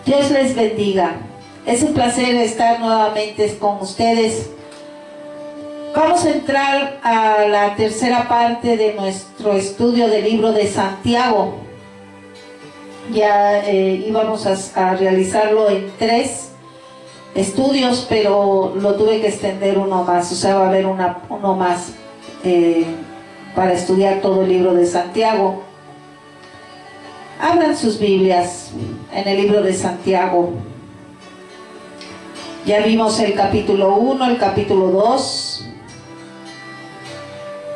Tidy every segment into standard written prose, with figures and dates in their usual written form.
Dios les bendiga. Es un placer estar nuevamente con ustedes. Vamos a entrar a la tercera parte de nuestro estudio del libro de Santiago. Ya íbamos a realizarlo en 3 estudios, pero lo tuve que extender uno más, o sea, va a haber uno más para estudiar todo el libro de Santiago. Abran sus Biblias en el libro de Santiago. Ya vimos el capítulo 1, el capítulo 2.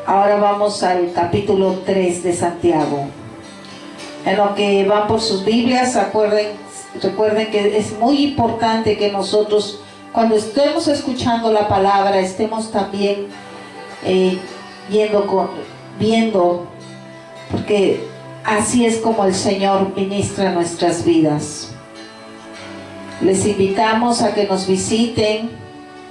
Ahora vamos al capítulo 3 de Santiago. En lo que van por sus Biblias, recuerden que es muy importante que nosotros, cuando estemos escuchando la palabra, estemos también viendo, porque así es como el Señor ministra nuestras vidas. Les invitamos a que nos visiten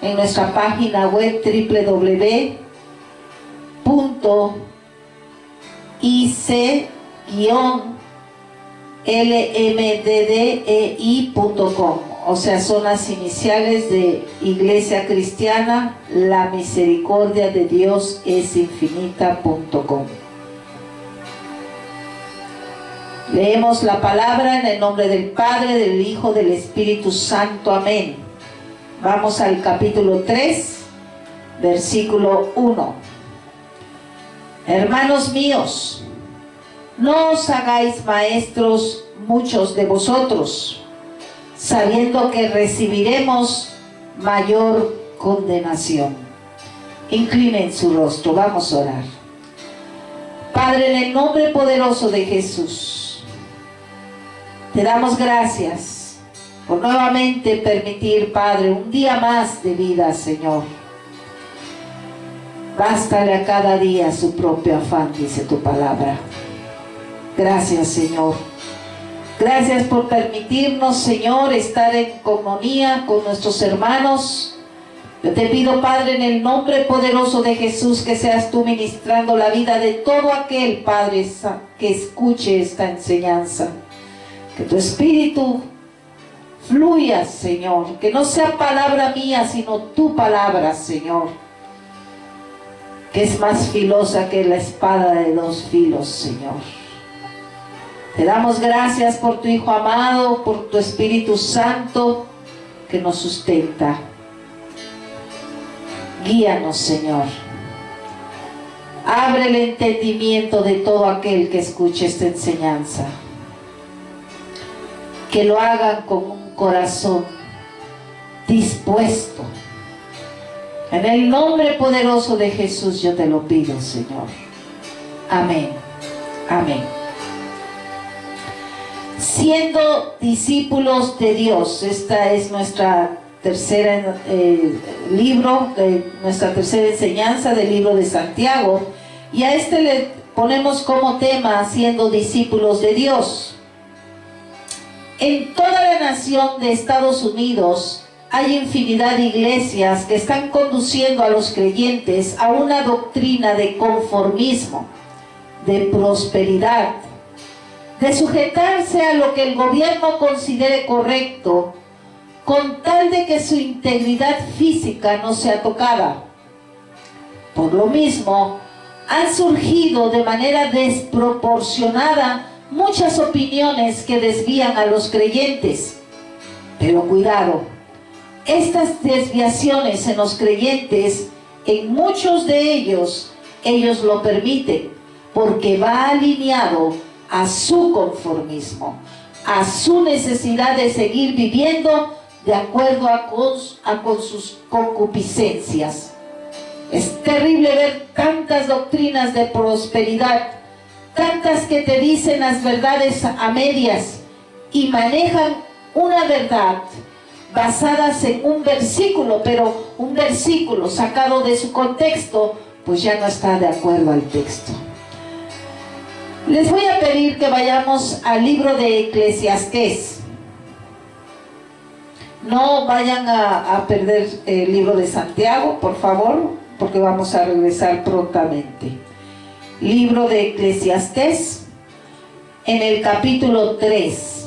en nuestra página web www.ic-lmddei.com, o sea, son las iniciales de Iglesia Cristiana La Misericordia de Dios es Infinita.com. Leemos la palabra en el nombre del Padre, del Hijo, del Espíritu Santo. Amén. Vamos al capítulo 3, versículo 1. Hermanos míos, no os hagáis maestros muchos de vosotros, sabiendo que recibiremos mayor condenación. Inclinen su rostro, vamos a orar. Padre, en el nombre poderoso de Jesús, te damos gracias por nuevamente permitir, Padre, un día más de vida, Señor. Bástale a cada día su propio afán, dice tu palabra. Gracias, Señor. Gracias por permitirnos, Señor, estar en comunión con nuestros hermanos. Yo te pido, Padre, en el nombre poderoso de Jesús, que seas tú ministrando la vida de todo aquel, Padre, que escuche esta enseñanza. Que tu Espíritu fluya, Señor. Que no sea palabra mía, sino tu palabra, Señor, que es más filosa que la espada de 2 filos, Señor. Te damos gracias por tu Hijo amado, por tu Espíritu Santo que nos sustenta. Guíanos, Señor. Abre el entendimiento de todo aquel que escuche esta enseñanza. Que lo hagan con un corazón dispuesto. En el nombre poderoso de Jesús yo te lo pido, Señor. Amén. Amén. Siendo discípulos de Dios, esta es nuestra tercera nuestra tercera enseñanza del libro de Santiago, y a este le ponemos como tema siendo discípulos de Dios. En toda la nación de Estados Unidos hay infinidad de iglesias que están conduciendo a los creyentes a una doctrina de conformismo, de prosperidad, de sujetarse a lo que el gobierno considere correcto, con tal de que su integridad física no sea tocada. Por lo mismo, han surgido de manera desproporcionada muchas opiniones que desvían a los creyentes. Pero cuidado, estas desviaciones en los creyentes, en muchos de ellos lo permiten, porque va alineado a su conformismo, a su necesidad de seguir viviendo de acuerdo con sus concupiscencias. Es terrible ver tantas doctrinas de prosperidad, tantas que te dicen las verdades a medias y manejan una verdad basadas en un versículo, pero un versículo sacado de su contexto, pues ya no está de acuerdo al texto. Les voy a pedir que vayamos al libro de Eclesiastés. No vayan a perder el libro de Santiago, por favor, porque vamos a regresar prontamente. Libro de Eclesiastés, en el capítulo 3.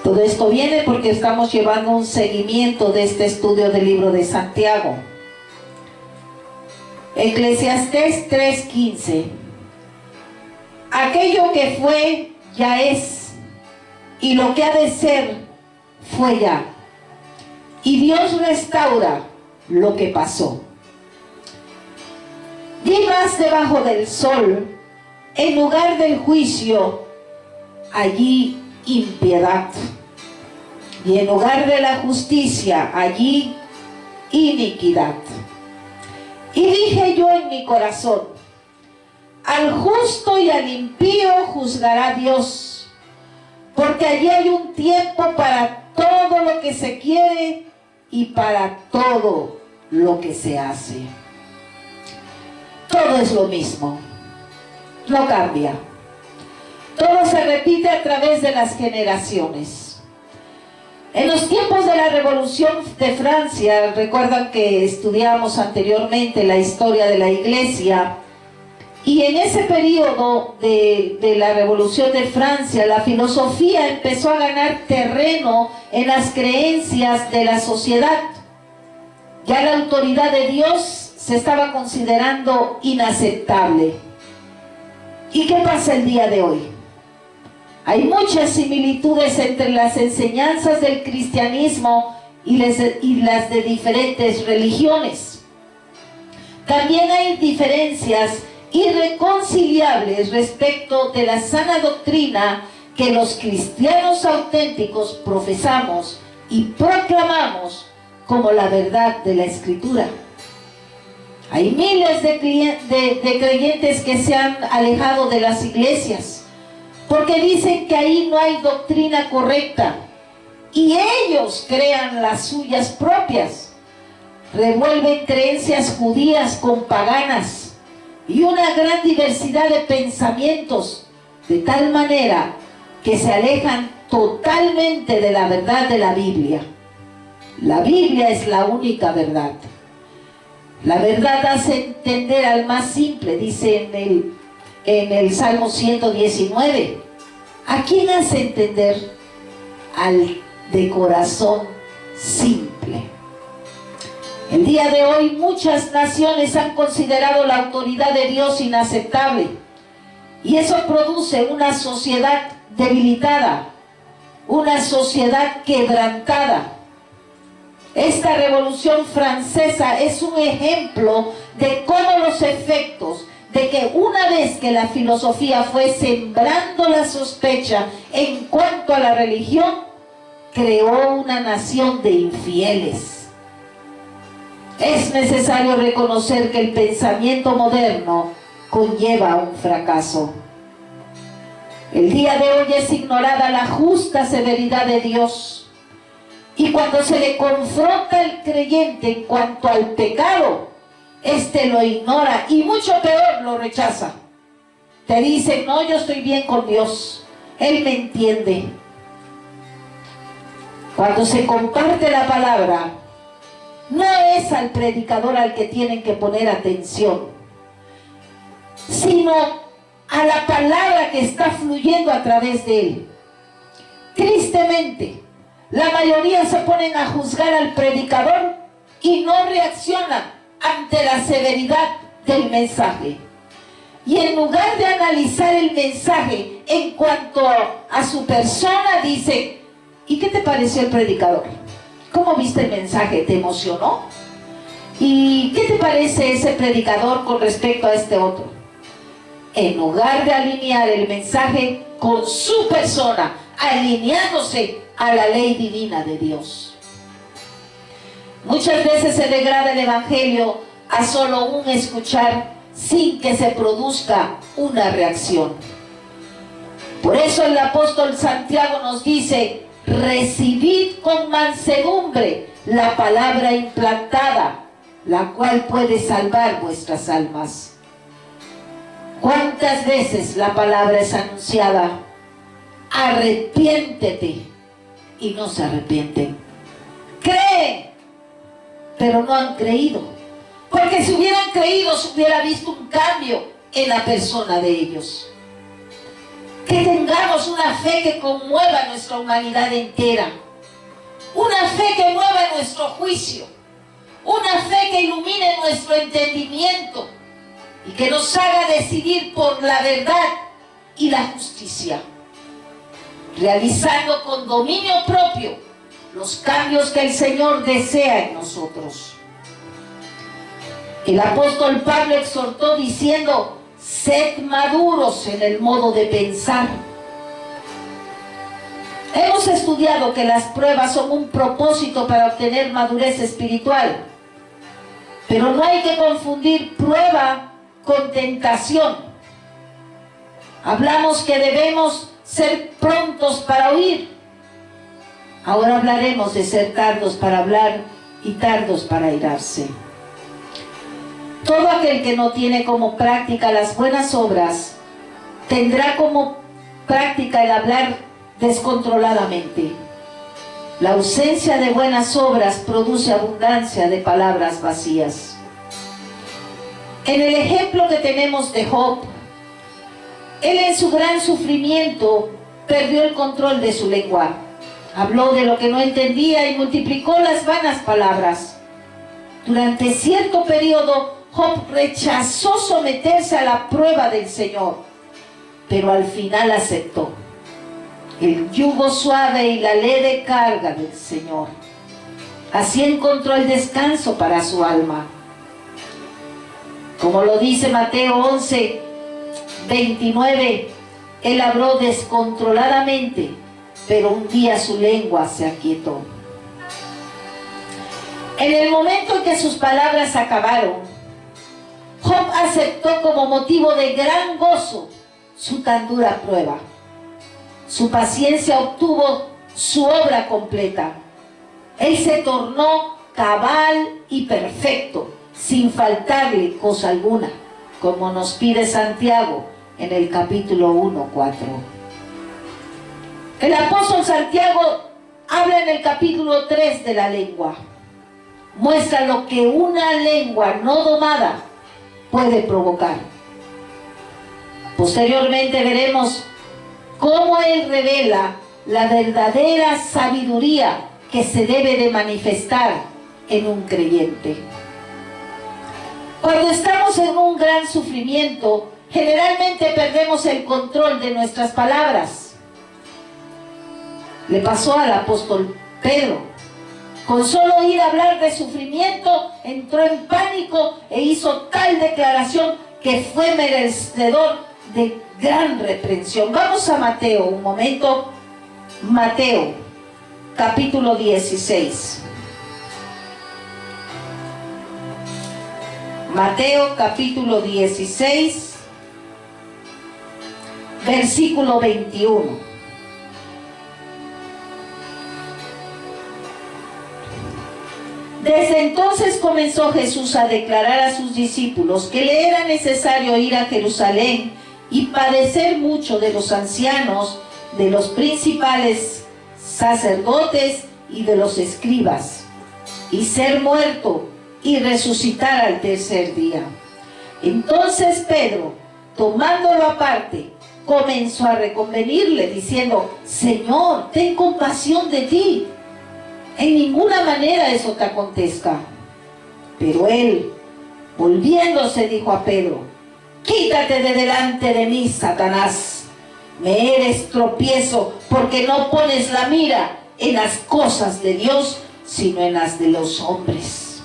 Todo esto viene porque estamos llevando un seguimiento de este estudio del libro de Santiago. Eclesiastés 3:15. Aquello que fue, ya es, y lo que ha de ser, fue ya. Y Dios restaura lo que pasó. Di más debajo del sol, en lugar del juicio, allí impiedad. Y en lugar de la justicia, allí iniquidad. Y dije yo en mi corazón, al justo y al impío juzgará Dios, porque allí hay un tiempo para todo lo que se quiere y para todo lo que se hace. Todo es lo mismo, no cambia. Todo se repite a través de las generaciones. En los tiempos de la Revolución de Francia, recuerdan que estudiamos anteriormente la historia de la Iglesia, y en ese periodo de la Revolución de Francia, la filosofía empezó a ganar terreno en las creencias de la sociedad. Ya la autoridad de Dios se estaba considerando inaceptable. ¿Y qué pasa el día de hoy? Hay muchas similitudes entre las enseñanzas del cristianismo y las de diferentes religiones. También hay diferencias irreconciliables respecto de la sana doctrina que los cristianos auténticos profesamos y proclamamos como la verdad de la Escritura. Hay miles de creyentes que se han alejado de las iglesias porque dicen que ahí no hay doctrina correcta y ellos crean las suyas propias. Revuelven creencias judías con paganas y una gran diversidad de pensamientos, de tal manera que se alejan totalmente de la verdad de la Biblia. La Biblia es la única verdad. La verdad hace entender al más simple, dice en el Salmo 119. ¿A quién hace entender? Al de corazón simple. El día de hoy muchas naciones han considerado la autoridad de Dios inaceptable, y eso produce una sociedad debilitada, una sociedad quebrantada. Esta Revolución Francesa es un ejemplo de cómo los efectos de que una vez que la filosofía fue sembrando la sospecha en cuanto a la religión, creó una nación de infieles. Es necesario reconocer que el pensamiento moderno conlleva un fracaso. El día de hoy es ignorada la justa severidad de Dios. Y cuando se le confronta al creyente en cuanto al pecado, éste lo ignora y mucho peor lo rechaza. Te dice, no, yo estoy bien con Dios, Él me entiende. Cuando se comparte la palabra, no es al predicador al que tienen que poner atención, sino a la palabra que está fluyendo a través de él. Tristemente, la mayoría se ponen a juzgar al predicador y no reaccionan ante la severidad del mensaje. Y en lugar de analizar el mensaje en cuanto a su persona, dicen, ¿y qué te pareció el predicador? ¿Cómo viste el mensaje? ¿Te emocionó? ¿Y qué te parece ese predicador con respecto a este otro? En lugar de alinear el mensaje con su persona, alineándose a la ley divina de Dios. Muchas veces se degrada el evangelio a solo un escuchar sin que se produzca una reacción. Por eso el apóstol Santiago nos dice, recibid con mansedumbre la palabra implantada, la cual puede salvar vuestras almas. ¿Cuántas veces la palabra es anunciada? Arrepiéntete, y no se arrepienten. Creen, pero no han creído, porque si hubieran creído se hubiera visto un cambio en la persona de ellos. Que tengamos una fe que conmueva nuestra humanidad entera. Una fe que mueva nuestro juicio. Una fe que ilumine nuestro entendimiento y que nos haga decidir por la verdad y la justicia, realizando con dominio propio los cambios que el Señor desea en nosotros. El apóstol Pablo exhortó diciendo: sed maduros en el modo de pensar. Hemos estudiado que las pruebas son un propósito para obtener madurez espiritual, pero no hay que confundir prueba con tentación. Hablamos que debemos ser prontos para oír. Ahora hablaremos de ser tardos para hablar y tardos para airarse. Todo aquel que no tiene como práctica las buenas obras, tendrá como práctica el hablar descontroladamente. La ausencia de buenas obras produce abundancia de palabras vacías. En el ejemplo que tenemos de Job, él en su gran sufrimiento perdió el control de su lengua. Habló de lo que no entendía y multiplicó las vanas palabras. Durante cierto periodo, Job rechazó someterse a la prueba del Señor, pero al final aceptó el yugo suave y la leve carga del Señor. Así encontró el descanso para su alma. Como lo dice Mateo 11:29, él habló descontroladamente, pero un día su lengua se aquietó. En el momento en que sus palabras acabaron, Job aceptó como motivo de gran gozo su tan dura prueba. Su paciencia obtuvo su obra completa. Él se tornó cabal y perfecto, sin faltarle cosa alguna, como nos pide Santiago en el capítulo 1:4. El apóstol Santiago habla en el capítulo 3 de la lengua. Muestra lo que una lengua no domada puede provocar. Posteriormente veremos cómo él revela la verdadera sabiduría que se debe de manifestar en un creyente. Cuando estamos en un gran sufrimiento, generalmente perdemos el control de nuestras palabras. Le pasó al apóstol Pedro. Con solo oír hablar de sufrimiento, entró en pánico e hizo tal declaración que fue merecedor de gran reprensión. Vamos a Mateo, un momento. Mateo, capítulo 16. Mateo, capítulo 16, versículo 21. Desde entonces comenzó Jesús a declarar a sus discípulos que le era necesario ir a Jerusalén y padecer mucho de los ancianos, de los principales sacerdotes y de los escribas, y ser muerto y resucitar al tercer día. Entonces Pedro, tomándolo aparte, comenzó a reconvenirle, diciendo: Señor, ten compasión de ti. En ninguna manera eso te acontezca. Pero él, volviéndose, dijo a Pedro: quítate de delante de mí, Satanás. Me eres tropiezo, porque no pones la mira en las cosas de Dios, sino en las de los hombres.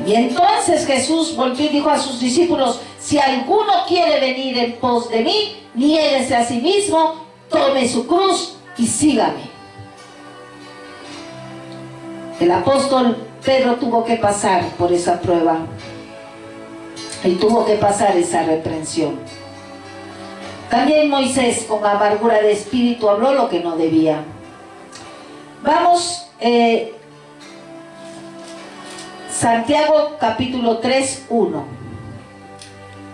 Y entonces Jesús volvió y dijo a sus discípulos: si alguno quiere venir en pos de mí, niéguese a sí mismo, tome su cruz y sígame. El apóstol Pedro tuvo que pasar por esa prueba. Él tuvo que pasar esa reprensión. También Moisés, con amargura de espíritu, habló lo que no debía. Vamos, Santiago capítulo 3:1.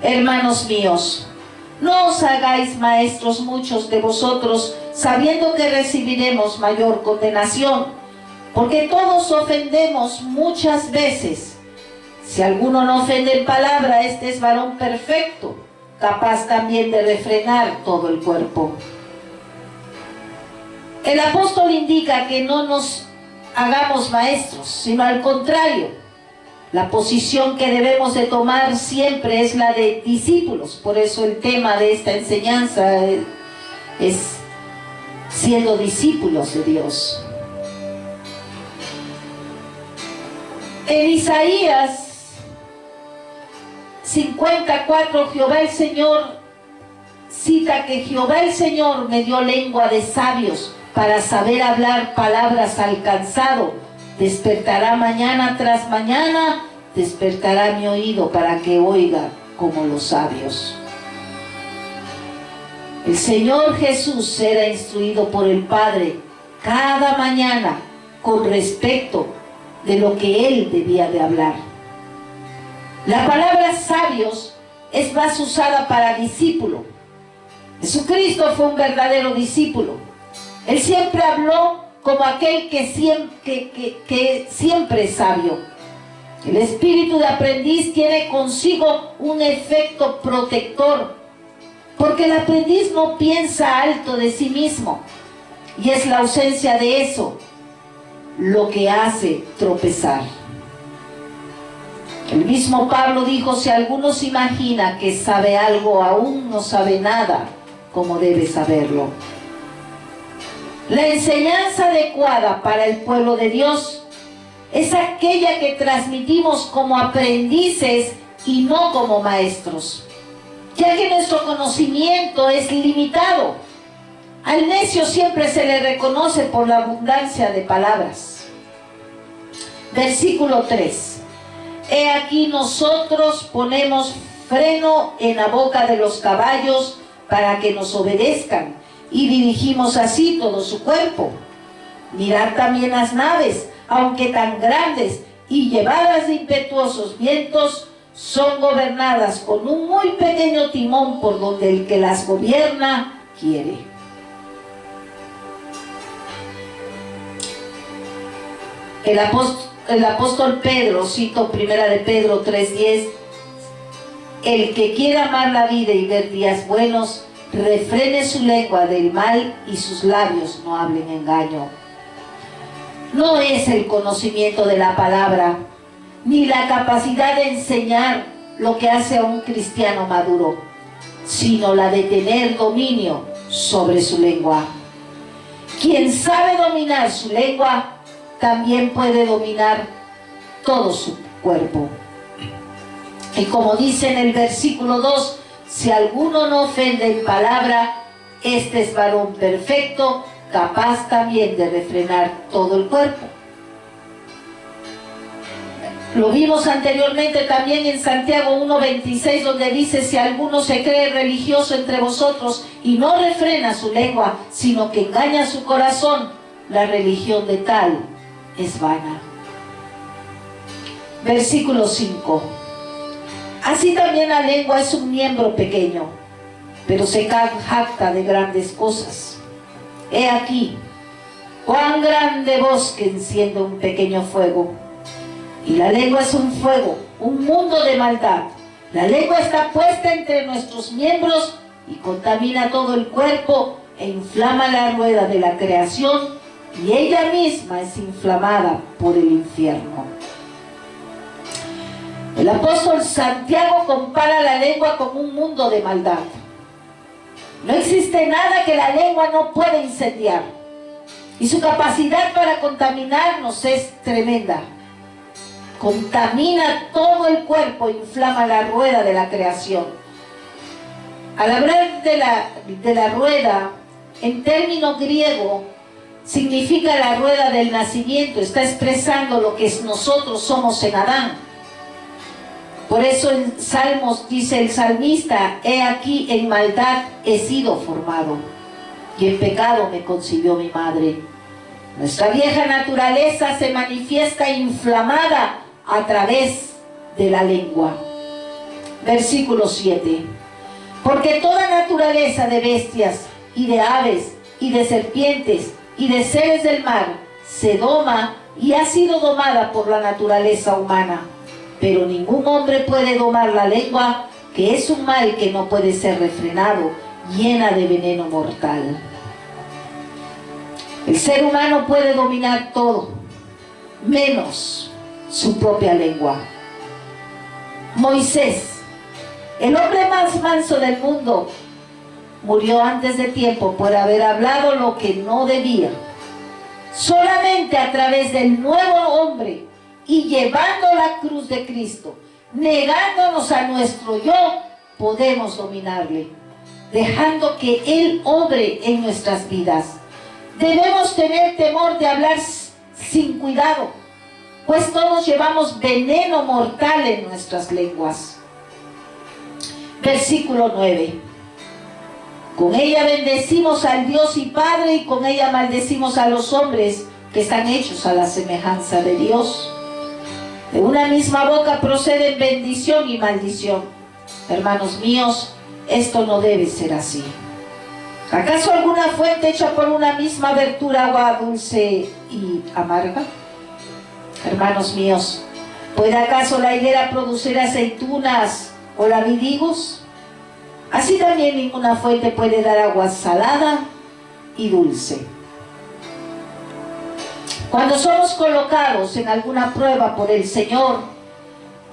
Hermanos míos, no os hagáis maestros muchos de vosotros, sabiendo que recibiremos mayor condenación. Porque todos ofendemos muchas veces. Si alguno no ofende en palabra, este es varón perfecto, capaz también de refrenar todo el cuerpo. El apóstol indica que no nos hagamos maestros, sino al contrario, la posición que debemos de tomar siempre es la de discípulos. Por eso el tema de esta enseñanza es siendo discípulos de Dios. En Isaías 54, Jehová el Señor cita que Jehová el Señor me dio lengua de sabios para saber hablar palabras al cansado. Despertará mañana tras mañana, despertará mi oído para que oiga como los sabios. El Señor Jesús era instruido por el Padre cada mañana con respecto de lo que Él debía de hablar. La palabra sabios es más usada para discípulo. Jesucristo fue un verdadero discípulo. Él siempre habló como aquel que siempre es sabio. El espíritu de aprendiz tiene consigo un efecto protector, porque el aprendiz no piensa alto de sí mismo, y es la ausencia de eso lo que hace tropezar. El mismo Pablo dijo: si alguno se imagina que sabe algo, aún no sabe nada como debe saberlo. La enseñanza adecuada para el pueblo de Dios es aquella que transmitimos como aprendices y no como maestros, ya que nuestro conocimiento es limitado. Al necio siempre se le reconoce por la abundancia de palabras. Versículo 3. He aquí nosotros ponemos freno en la boca de los caballos para que nos obedezcan, y dirigimos así todo su cuerpo. Mirad también las naves, aunque tan grandes y llevadas de impetuosos vientos, son gobernadas con un muy pequeño timón por donde el que las gobierna quiere. El apóstol Pedro, cito primera de Pedro 3:10, el que quiera amar la vida y ver días buenos, refrene su lengua del mal y sus labios no hablen engaño. No es el conocimiento de la palabra, ni la capacidad de enseñar lo que hace a un cristiano maduro, sino la de tener dominio sobre su lengua. Quien sabe dominar su lengua, también puede dominar todo su cuerpo. Y como dice en el versículo 2, si alguno no ofende en palabra, este es varón perfecto, capaz también de refrenar todo el cuerpo. Lo vimos anteriormente también en Santiago 1:26, donde dice: si alguno se cree religioso entre vosotros y no refrena su lengua, sino que engaña su corazón, la religión de tal es vana. Versículo 5. Así también la lengua es un miembro pequeño, pero se jacta de grandes cosas. He aquí, cuán grande bosque enciende un pequeño fuego. Y la lengua es un fuego, un mundo de maldad. La lengua está puesta entre nuestros miembros y contamina todo el cuerpo e inflama la rueda de la creación, y ella misma es inflamada por el infierno. El apóstol Santiago compara la lengua con un mundo de maldad. No existe nada que la lengua no pueda incendiar, y su capacidad para contaminarnos es tremenda. Contamina todo el cuerpo, inflama la rueda de la creación. Al hablar de la rueda, en término griego, significa la rueda del nacimiento. Está expresando lo que nosotros somos en Adán. Por eso en Salmos dice el salmista: he aquí en maldad he sido formado, y en pecado me concibió mi madre. Nuestra vieja naturaleza se manifiesta inflamada a través de la lengua. Versículo 7. Porque toda naturaleza de bestias y de aves y de serpientes y de seres del mar se doma y ha sido domada por la naturaleza humana. Pero ningún hombre puede domar la lengua, que es un mal que no puede ser refrenado, llena de veneno mortal. El ser humano puede dominar todo, menos su propia lengua. Moisés, el hombre más manso del mundo, murió antes de tiempo por haber hablado lo que no debía. Solamente a través del nuevo hombre y llevando la cruz de Cristo, negándonos a nuestro yo, podemos dominarle, dejando que Él obre en nuestras vidas. Debemos tener temor de hablar sin cuidado, pues todos llevamos veneno mortal en nuestras lenguas. Versículo 9. Con ella bendecimos al Dios y Padre, y con ella maldecimos a los hombres que están hechos a la semejanza de Dios. De una misma boca proceden bendición y maldición. Hermanos míos, esto no debe ser así. ¿Acaso alguna fuente hecha por una misma abertura agua dulce y amarga? Hermanos míos, ¿puede acaso la higuera producir aceitunas o la vid higos? Así también ninguna fuente puede dar agua salada y dulce. Cuando somos colocados en alguna prueba por el Señor,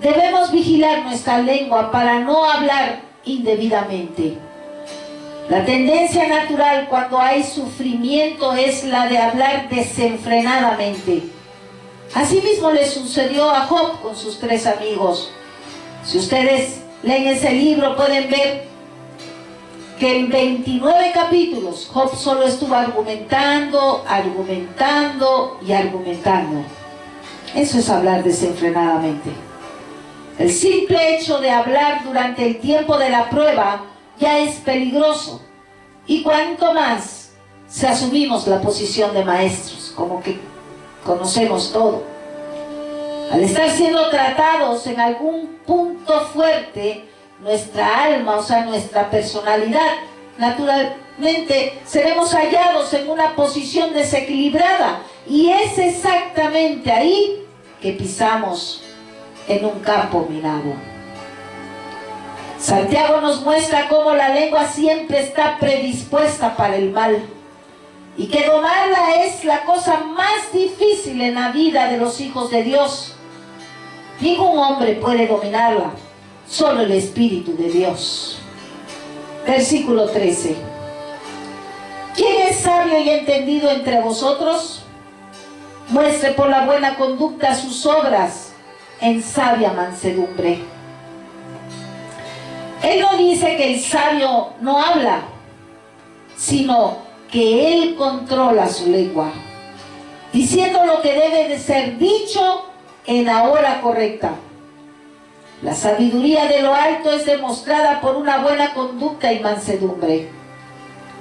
debemos vigilar nuestra lengua para no hablar indebidamente. La tendencia natural cuando hay sufrimiento es la de hablar desenfrenadamente. Asimismo le sucedió a Job con sus 3 amigos. Si ustedes leen ese libro pueden ver que en 29 capítulos Job solo estuvo argumentando, argumentando y argumentando. Eso es hablar desenfrenadamente. El simple hecho de hablar durante el tiempo de la prueba ya es peligroso. Y cuanto más si asumimos la posición de maestros, como que conocemos todo. Al estar siendo tratados en algún punto fuerte, nuestra alma, o sea, nuestra personalidad, naturalmente seremos hallados en una posición desequilibrada, y es exactamente ahí que pisamos en un campo minado. Santiago nos muestra cómo la lengua siempre está predispuesta para el mal, y que domarla es la cosa más difícil en la vida de los hijos de Dios. Ningún hombre puede dominarla, solo el Espíritu de Dios. Versículo 13. ¿Quién es sabio y entendido entre vosotros? Muestre por la buena conducta sus obras en sabia mansedumbre. Él no dice que el sabio no habla, sino que él controla su lengua, diciendo lo que debe de ser dicho en la hora correcta. La sabiduría de lo alto es demostrada por una buena conducta y mansedumbre.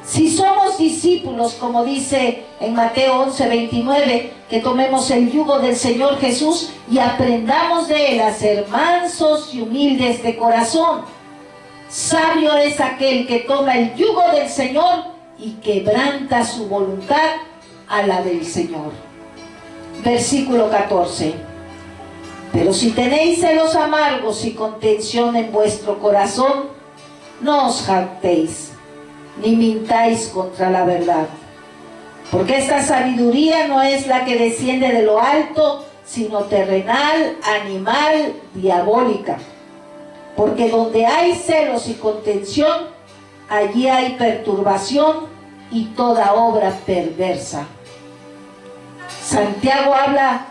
Si somos discípulos, como dice en Mateo 11:29, que tomemos el yugo del Señor Jesús y aprendamos de Él a ser mansos y humildes de corazón. Sabio es aquel que toma el yugo del Señor y quebranta su voluntad a la del Señor. Versículo 14. Pero si tenéis celos amargos y contención en vuestro corazón, no os jactéis, ni mintáis contra la verdad. Porque esta sabiduría no es la que desciende de lo alto, sino terrenal, animal, diabólica. Porque donde hay celos y contención, allí hay perturbación y toda obra perversa. Santiago habla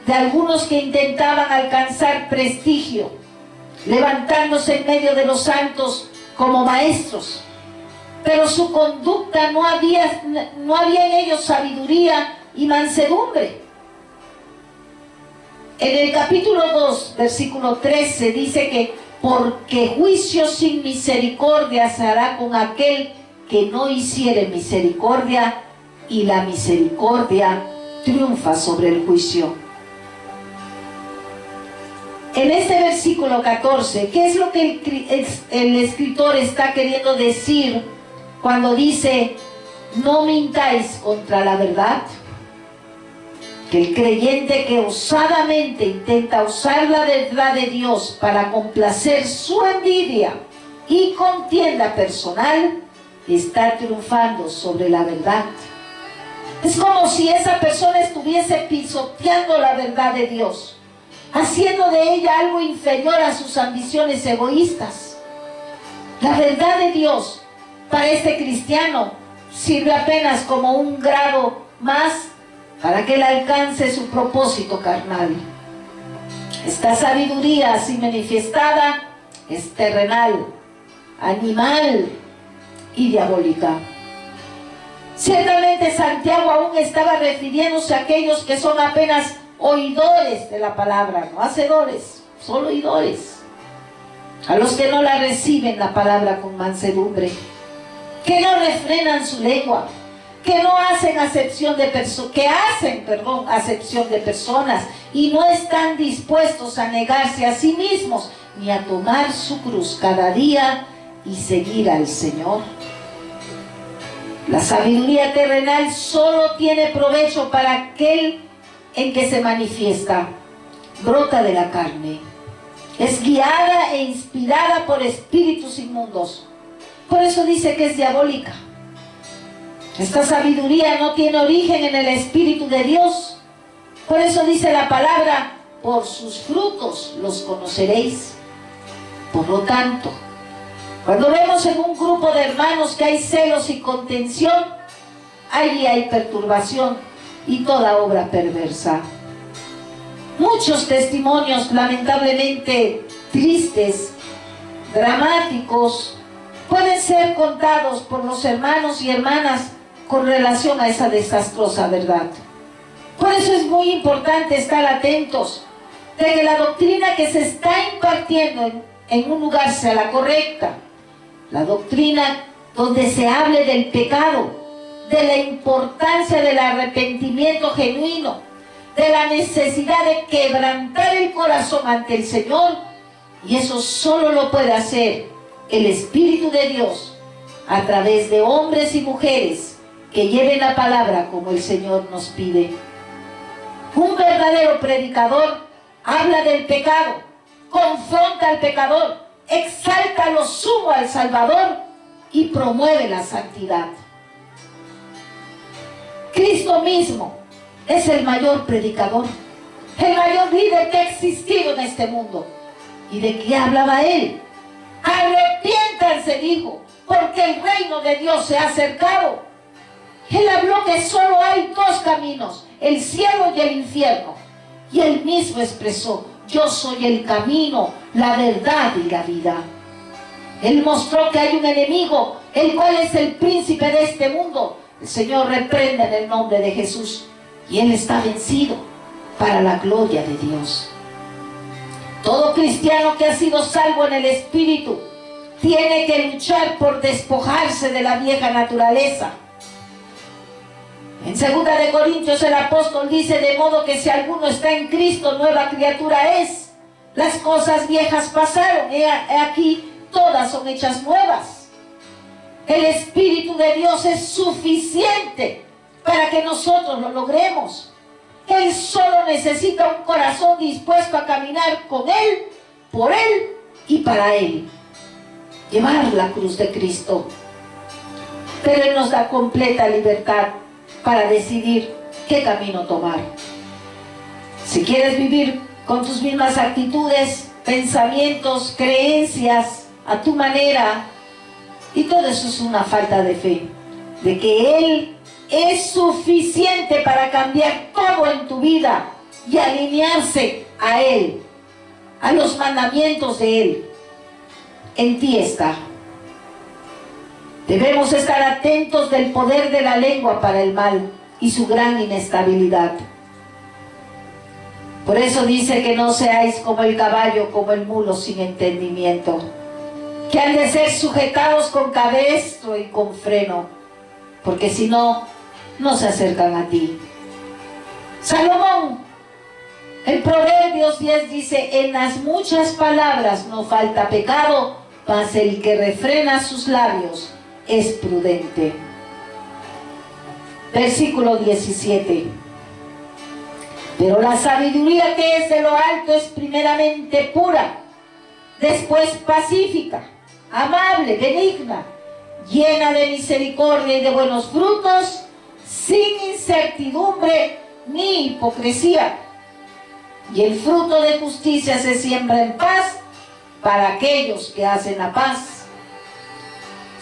de algunos que intentaban alcanzar prestigio, levantándose en medio de los santos como maestros, pero su conducta no había en ellos sabiduría y mansedumbre. En el capítulo 2, versículo 13, dice que porque juicio sin misericordia se hará con aquel que no hiciere misericordia, y la misericordia triunfa sobre el juicio. En este versículo 14, ¿qué es lo que el escritor está queriendo decir cuando dice no mintáis contra la verdad? que el creyente que osadamente intenta usar la verdad de Dios para complacer su envidia y contienda personal, está triunfando sobre la verdad. Es como si esa persona estuviese pisoteando la verdad de Dios, haciendo de ella algo inferior a sus ambiciones egoístas. La verdad de Dios para este cristiano sirve apenas como un grado más para que él alcance su propósito carnal. Esta sabiduría así manifestada es terrenal, animal y diabólica. Ciertamente Santiago aún estaba refiriéndose a aquellos que son apenas oidores de la palabra, no hacedores, solo oidores. A los que no la reciben la palabra con mansedumbre, que no refrenan su lengua, que no hacen acepción de acepción de personas y no están dispuestos a negarse a sí mismos ni a tomar su cruz cada día y seguir al Señor. La sabiduría terrenal solo tiene provecho para aquel en que se manifiesta, brota de la carne, es guiada e inspirada por espíritus inmundos. Por eso dice que es diabólica. Esta sabiduría no tiene origen en el Espíritu de Dios. Por eso dice la palabra, por sus frutos los conoceréis. Por lo tanto, cuando vemos en un grupo de hermanos que hay celos y contención, allí hay perturbación y toda obra perversa. Muchos testimonios lamentablemente tristes, dramáticos, pueden ser contados por los hermanos y hermanas con relación a esa desastrosa verdad. Por eso es muy importante estar atentos de que la doctrina que se está impartiendo en un lugar sea la correcta. La doctrina donde se hable del pecado, de la importancia del arrepentimiento genuino, de la necesidad de quebrantar el corazón ante el Señor, y eso solo lo puede hacer el Espíritu de Dios a través de hombres y mujeres que lleven la palabra como el Señor nos pide. Un verdadero predicador habla del pecado, confronta al pecador, exalta lo sumo al Salvador y promueve la santidad. Cristo mismo es el mayor predicador, el mayor líder que ha existido en este mundo. ¿Y de qué hablaba él? Arrepiéntanse, dijo, porque el reino de Dios se ha acercado. Él habló que solo hay dos caminos, el cielo y el infierno. Y él mismo expresó, yo soy el camino, la verdad y la vida. Él mostró que hay un enemigo, el cual es el príncipe de este mundo. El Señor reprende en el nombre de Jesús. Y él está vencido para la gloria de Dios. Todo cristiano que ha sido salvo en el Espíritu tiene que luchar por despojarse de la vieja naturaleza. En 2 de Corintios el apóstol dice, de modo que si alguno está en Cristo, nueva criatura es. Las cosas viejas pasaron, he aquí todas son hechas nuevas. El Espíritu de Dios es suficiente para que nosotros lo logremos. Él solo necesita un corazón dispuesto a caminar con Él, por Él y para Él. Llevar la cruz de Cristo. Pero Él nos da completa libertad para decidir qué camino tomar. Si quieres vivir con tus mismas actitudes, pensamientos, creencias, a tu manera, y todo eso es una falta de fe, de que Él es suficiente para cambiar todo en tu vida y alinearse a Él, a los mandamientos de Él. En ti está. Debemos estar atentos del poder de la lengua para el mal y su gran inestabilidad. Por eso dice que no seáis como el caballo, como el mulo sin entendimiento, que han de ser sujetados con cabestro y con freno, porque si no, no se acercan a ti. Salomón, en Proverbios 10 dice, en las muchas palabras no falta pecado, mas el que refrena sus labios es prudente. Versículo 17. Pero la sabiduría que es de lo alto es primeramente pura, después pacífica, amable, benigna, llena de misericordia y de buenos frutos, sin incertidumbre ni hipocresía. Y el fruto de justicia se siembra en paz para aquellos que hacen la paz.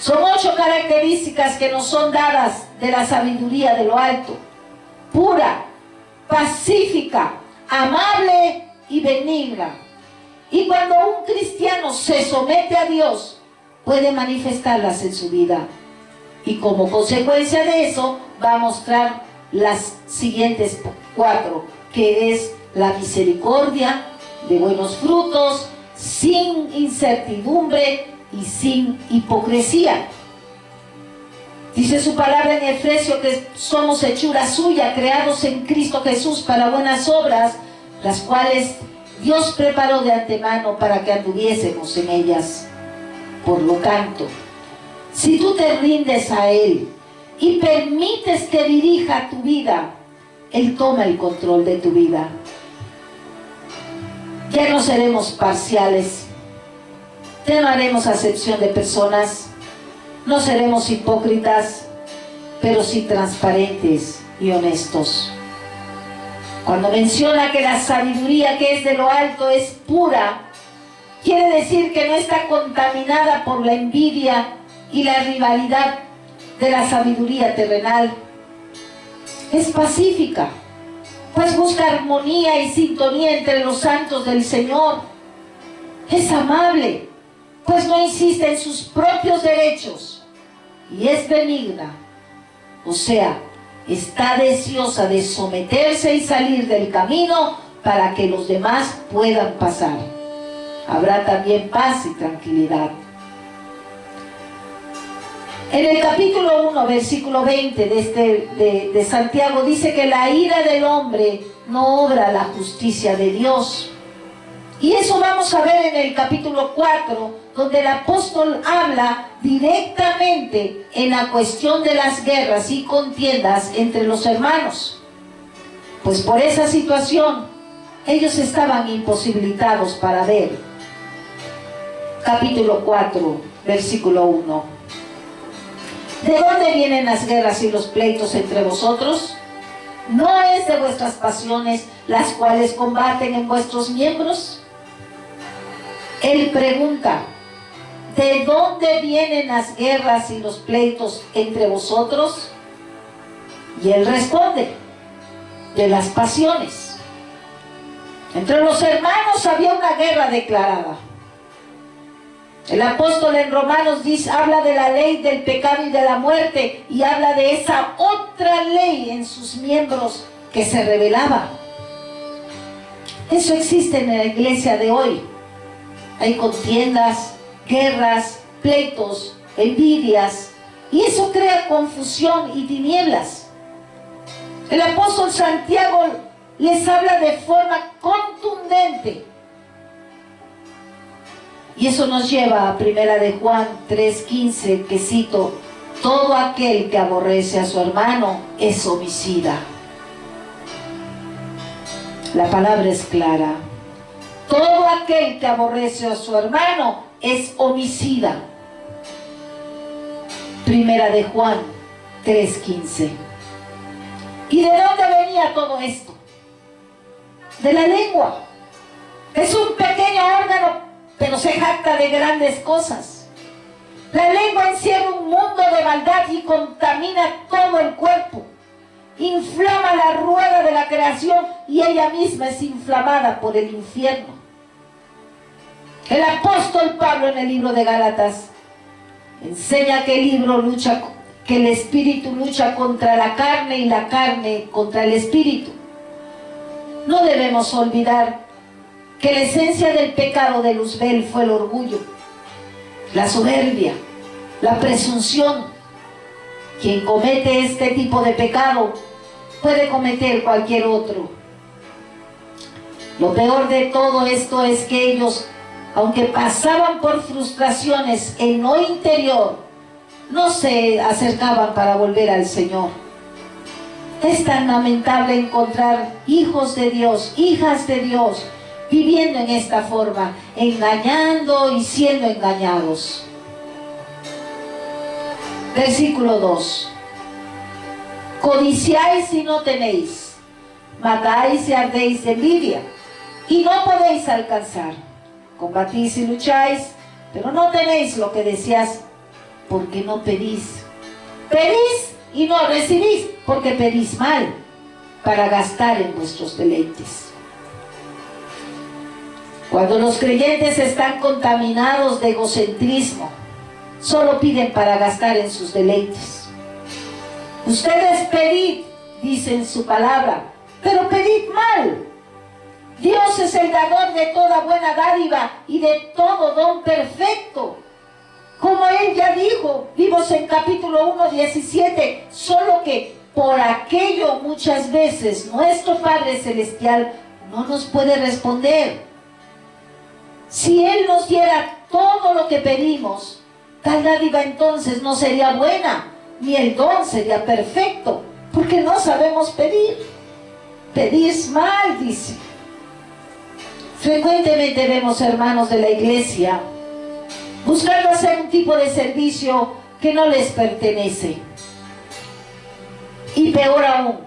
Son 8 características que nos son dadas de la sabiduría de lo alto: pura, pacífica, amable y benigna. Y cuando un cristiano se somete a Dios, puede manifestarlas en su vida. Y como consecuencia de eso, va a mostrar las siguientes 4, que es la misericordia, de buenos frutos, sin incertidumbre y sin hipocresía. Dice su palabra en Efesios que somos hechura suya, creados en Cristo Jesús para buenas obras, las cuales Dios preparó de antemano para que anduviésemos en ellas. Por lo tanto, si tú te rindes a Él y permites que dirija tu vida, Él toma el control de tu vida. Ya no seremos parciales, ya no haremos acepción de personas, no seremos hipócritas, pero sí transparentes y honestos. Cuando menciona que la sabiduría que es de lo alto es pura, quiere decir que no está contaminada por la envidia y la rivalidad de la sabiduría terrenal. Es pacífica, pues busca armonía y sintonía entre los santos del Señor. Es amable, pues no insiste en sus propios derechos. Y es benigna, o sea, está deseosa de someterse y salir del camino para que los demás puedan pasar. Habrá también paz y tranquilidad. En el capítulo 1, versículo 20 de Santiago, dice que la ira del hombre no obra la justicia de Dios. Y eso vamos a ver en el capítulo 4, donde el apóstol habla directamente en la cuestión de las guerras y contiendas entre los hermanos. Pues por esa situación, ellos estaban imposibilitados para ver. Capítulo 4, versículo 1. ¿De dónde vienen las guerras y los pleitos entre vosotros? ¿No es de vuestras pasiones las cuales combaten en vuestros miembros? Él pregunta, ¿de dónde vienen las guerras y los pleitos entre vosotros? Y él responde, de las pasiones. Entre los hermanos había una guerra declarada. El apóstol en Romanos habla de la ley del pecado y de la muerte, y habla de esa otra ley en sus miembros que se rebelaba. Eso existe en la iglesia de hoy. Hay contiendas, guerras, pleitos, envidias, y eso crea confusión y tinieblas. El apóstol Santiago les habla de forma contundente. Y eso nos lleva a 1 de Juan 3:15, que cito, todo aquel que aborrece a su hermano es homicida. La palabra es clara. Todo aquel que aborrece a su hermano es homicida. 1 de Juan 3:15. ¿Y de dónde venía todo esto? De la lengua. Es un pequeño órgano, pero se jacta de grandes cosas. La lengua encierra un mundo de maldad y contamina todo el cuerpo. Inflama la rueda de la creación y ella misma es inflamada por el infierno. El apóstol Pablo en el libro de Gálatas enseña que el espíritu lucha contra la carne y la carne contra el espíritu. No debemos olvidar que la esencia del pecado de Luzbel fue el orgullo, la soberbia, la presunción. Quien comete este tipo de pecado puede cometer cualquier otro. Lo peor de todo esto es que ellos, aunque pasaban por frustraciones en lo interior, no se acercaban para volver al Señor. Es tan lamentable encontrar hijos de Dios, hijas de Dios, viviendo en esta forma, engañando y siendo engañados. Versículo 2. Codiciáis y no tenéis, matáis y ardéis de envidia, y no podéis alcanzar. Combatís y lucháis, pero no tenéis lo que deseáis, porque no pedís. Pedís y no recibís, porque pedís mal, para gastar en vuestros deleites. Cuando los creyentes están contaminados de egocentrismo, solo piden para gastar en sus deleites. Ustedes pedid, dice en su palabra, pero pedid mal. Dios es el dador de toda buena dádiva y de todo don perfecto. Como Él ya dijo, vimos en capítulo 1, 17, solo que por aquello muchas veces nuestro Padre Celestial no nos puede responder. Si Él nos diera todo lo que pedimos, tal dádiva entonces no sería buena, ni el don sería perfecto, porque no sabemos pedir. Pedís mal, dice. Frecuentemente vemos hermanos de la iglesia buscando hacer un tipo de servicio que no les pertenece. Y peor aún,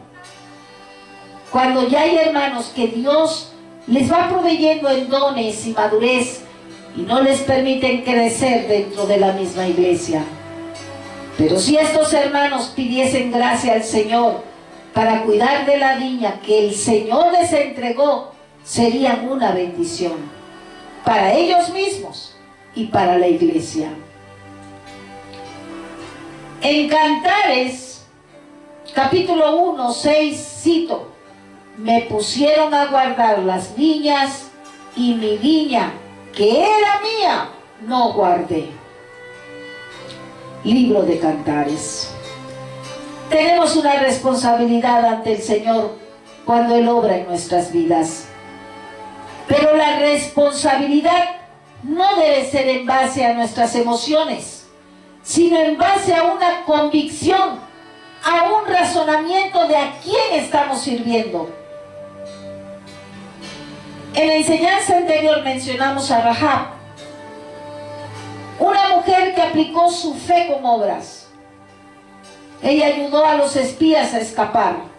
cuando ya hay hermanos que Dios les va proveyendo en dones y madurez y no les permiten crecer dentro de la misma iglesia. Pero si estos hermanos pidiesen gracia al Señor para cuidar de la viña que el Señor les entregó, serían una bendición para ellos mismos y para la iglesia. En Cantares, capítulo 1, 6, cito: me pusieron a guardar las viñas y mi viña, que era mía, no guardé. Libro de Cantares. Tenemos una responsabilidad ante el Señor cuando Él obra en nuestras vidas. Pero la responsabilidad no debe ser en base a nuestras emociones, sino en base a una convicción, a un razonamiento de a quién estamos sirviendo. En la enseñanza anterior mencionamos a Rahab, una mujer que aplicó su fe con obras. Ella ayudó a los espías a escapar.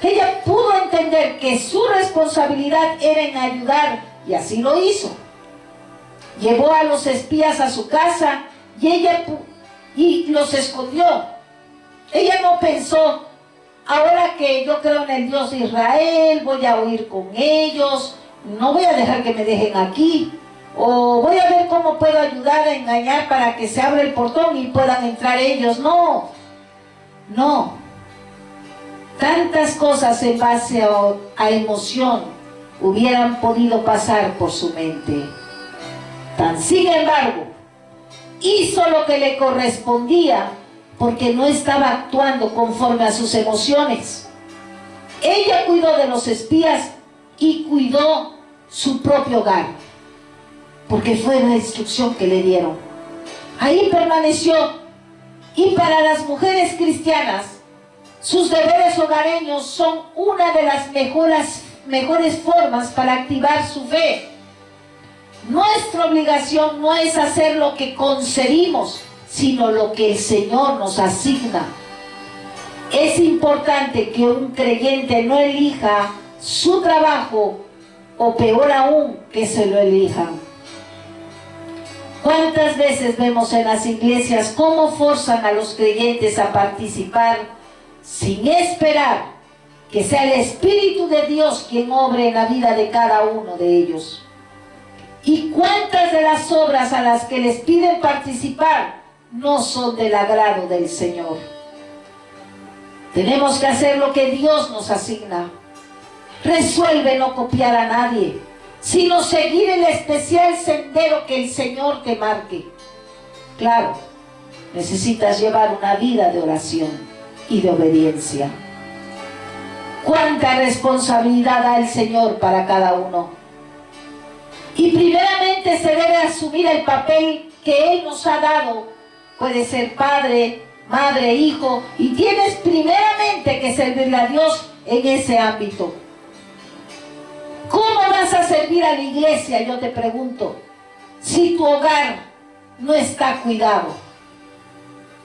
Ella pudo entender que su responsabilidad era en ayudar, y así lo hizo. Llevó a los espías a su casa y los escondió. Ella no pensó, ahora que yo creo en el Dios de Israel, voy a huir con ellos, no voy a dejar que me dejen aquí, o voy a ver cómo puedo ayudar a engañar para que se abra el portón y puedan entrar ellos. No, no. Tantas cosas en base a emoción hubieran podido pasar por su mente. Sin embargo, hizo lo que le correspondía porque no estaba actuando conforme a sus emociones. Ella cuidó de los espías y cuidó su propio hogar, porque fue la instrucción que le dieron. Ahí permaneció. Y para las mujeres cristianas, sus deberes hogareños son una de las mejores formas para activar su fe. Nuestra obligación no es hacer lo que concebimos, sino lo que el Señor nos asigna. Es importante que un creyente no elija su trabajo, o peor aún, que se lo elijan. ¿Cuántas veces vemos en las iglesias cómo forzan a los creyentes a participar sin esperar que sea el Espíritu de Dios quien obre en la vida de cada uno de ellos? ¿Y cuántas de las obras a las que les piden participar no son del agrado del Señor? Tenemos que hacer lo que Dios nos asigna. Resuelve no copiar a nadie, sino seguir el especial sendero que el Señor te marque. Claro, necesitas llevar una vida de oración y de obediencia. ¿Cuánta responsabilidad da el Señor para cada uno? Y primeramente se debe asumir el papel que Él nos ha dado. Puede ser padre, madre, hijo, y tienes primeramente que servirle a Dios en ese ámbito. ¿Cómo vas a servir a la iglesia, yo te pregunto, si tu hogar no está cuidado?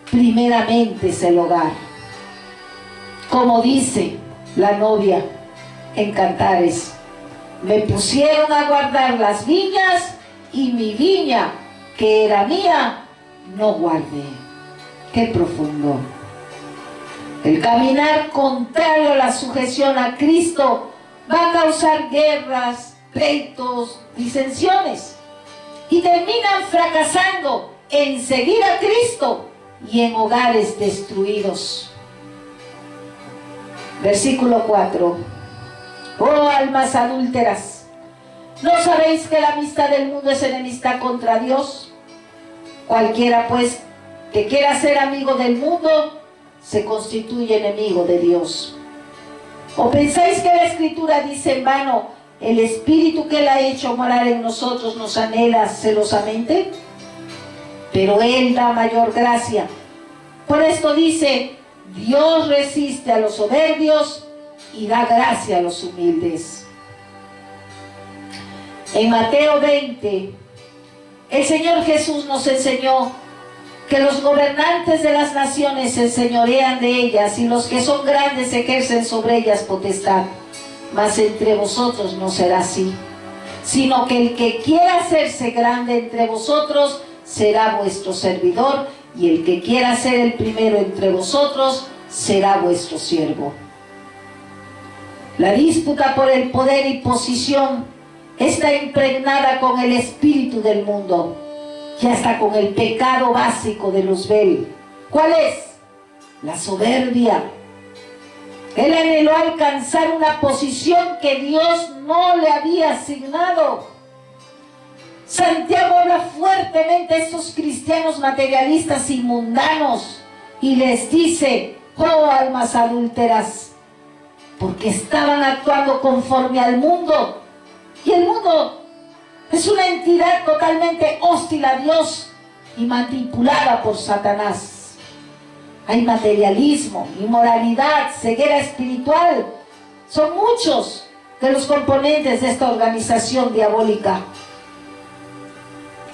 Primeramente es el hogar. Como dice la novia en Cantares, me pusieron a guardar las viñas y mi viña, que era mía, no guardé. Qué profundo. El caminar contrario a la sujeción a Cristo va a causar guerras, pleitos, disensiones, y terminan fracasando en seguir a Cristo y en hogares destruidos. Versículo 4. Oh almas adúlteras, ¿no sabéis que la amistad del mundo es enemistad contra Dios? Cualquiera pues que quiera ser amigo del mundo se constituye enemigo de Dios. ¿O pensáis que la Escritura dice en vano, el Espíritu que Él ha hecho morar en nosotros nos anhela celosamente? Pero Él da mayor gracia. Por esto dice, Dios resiste a los soberbios y da gracia a los humildes. En Mateo 20, el Señor Jesús nos enseñó que los gobernantes de las naciones se enseñorean de ellas y los que son grandes ejercen sobre ellas potestad. Mas entre vosotros no será así, sino que el que quiera hacerse grande entre vosotros será vuestro servidor, y el que quiera ser el primero entre vosotros será vuestro siervo. La disputa por el poder y posición está impregnada con el espíritu del mundo y hasta con el pecado básico de Luzbel. ¿Cuál es? La soberbia. Él anheló alcanzar una posición que Dios no le había asignado. Santiago habla fuertemente a estos cristianos materialistas y mundanos y les dice, oh almas adúlteras, porque estaban actuando conforme al mundo, y el mundo es una entidad totalmente hostil a Dios y manipulada por Satanás. Hay materialismo, inmoralidad, ceguera espiritual. Son muchos de los componentes de esta organización diabólica.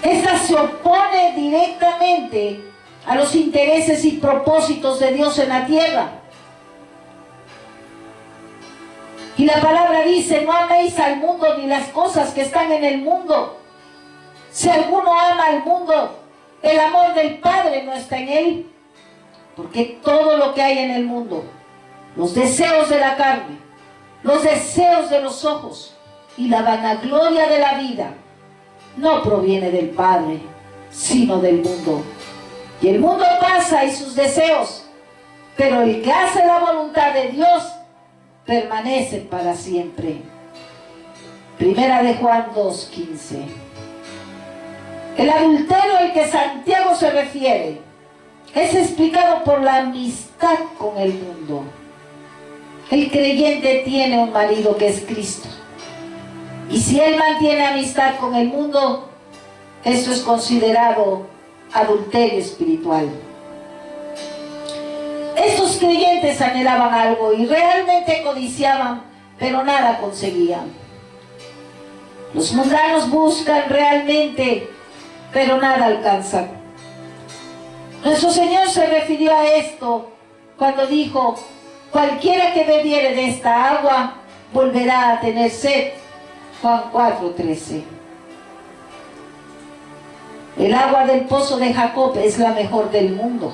Esta se opone directamente a los intereses y propósitos de Dios en la tierra. Y la palabra dice, no améis al mundo ni las cosas que están en el mundo. Si alguno ama al mundo, el amor del Padre no está en él. Porque todo lo que hay en el mundo, los deseos de la carne, los deseos de los ojos y la vanagloria de la vida, no proviene del Padre, sino del mundo. Y el mundo pasa y sus deseos, pero el que hace la voluntad de Dios permanece para siempre. Primera de Juan 2:15. El adulterio al que Santiago se refiere es explicado por la amistad con el mundo. El creyente tiene un marido que es Cristo. Y si él mantiene amistad con el mundo, eso es considerado adulterio espiritual. Estos creyentes anhelaban algo y realmente codiciaban, pero nada conseguían. Los mundanos buscan realmente, pero nada alcanzan. Nuestro Señor se refirió a esto cuando dijo, cualquiera que bebiere de esta agua volverá a tener sed. Juan 4:13. El agua del pozo de Jacob es la mejor del mundo.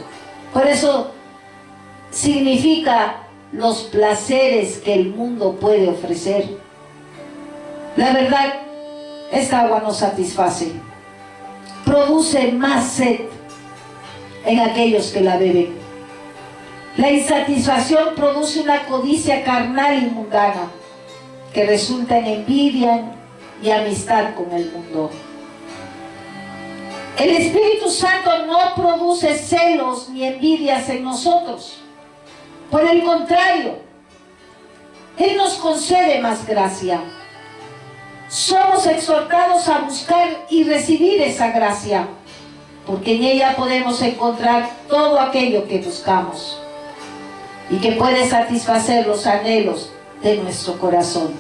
Por eso significa los placeres que el mundo puede ofrecer. La verdad, esta agua no satisface. Produce más sed en aquellos que la beben. La insatisfacción produce una codicia carnal y mundana que resulta en envidia y amistad con el mundo. El Espíritu Santo no produce celos ni envidias en nosotros. Por el contrario, Él nos concede más gracia. Somos exhortados a buscar y recibir esa gracia. porque en ella podemos encontrar todo aquello que buscamos y que puede satisfacer los anhelos de nuestro corazón.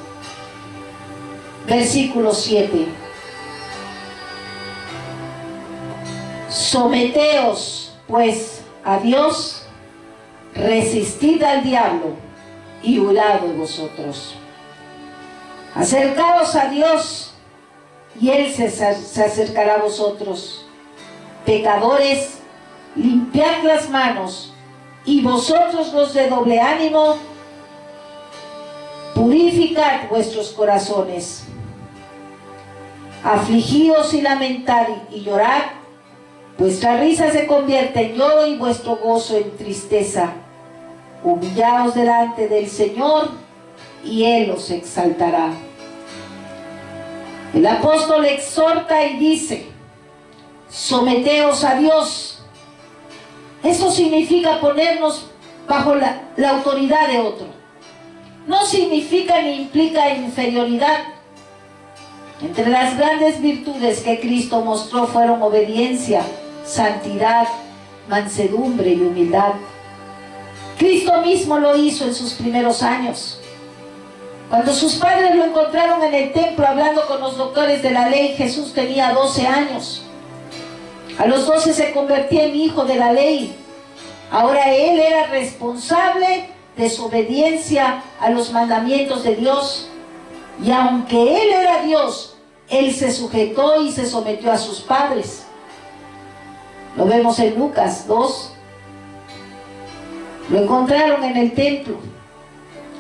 Versículo 7. Someteos pues a Dios, resistid al diablo y huirá de vosotros. Acercaos a Dios y Él se acercará a vosotros. Pecadores, limpiad las manos, y vosotros los de doble ánimo, purificad vuestros corazones. Afligíos y lamentad y llorad, vuestra risa se convierte en lloro y vuestro gozo en tristeza. Humillaos delante del Señor y Él os exaltará. El apóstol exhorta y dice: someteos a Dios. Eso significa ponernos bajo la autoridad de otro. No significa ni implica inferioridad. Entre las grandes virtudes que Cristo mostró fueron obediencia, santidad, mansedumbre y humildad. Cristo mismo lo hizo en sus primeros años. Cuando sus padres lo encontraron en el templo hablando con los doctores de la ley, Jesús tenía 12 años. A los 12 se convertía en hijo de la ley. Ahora él era responsable de su obediencia a los mandamientos de Dios. Y aunque él era Dios, él se sujetó y se sometió a sus padres. Lo vemos en Lucas 2. Lo encontraron en el templo.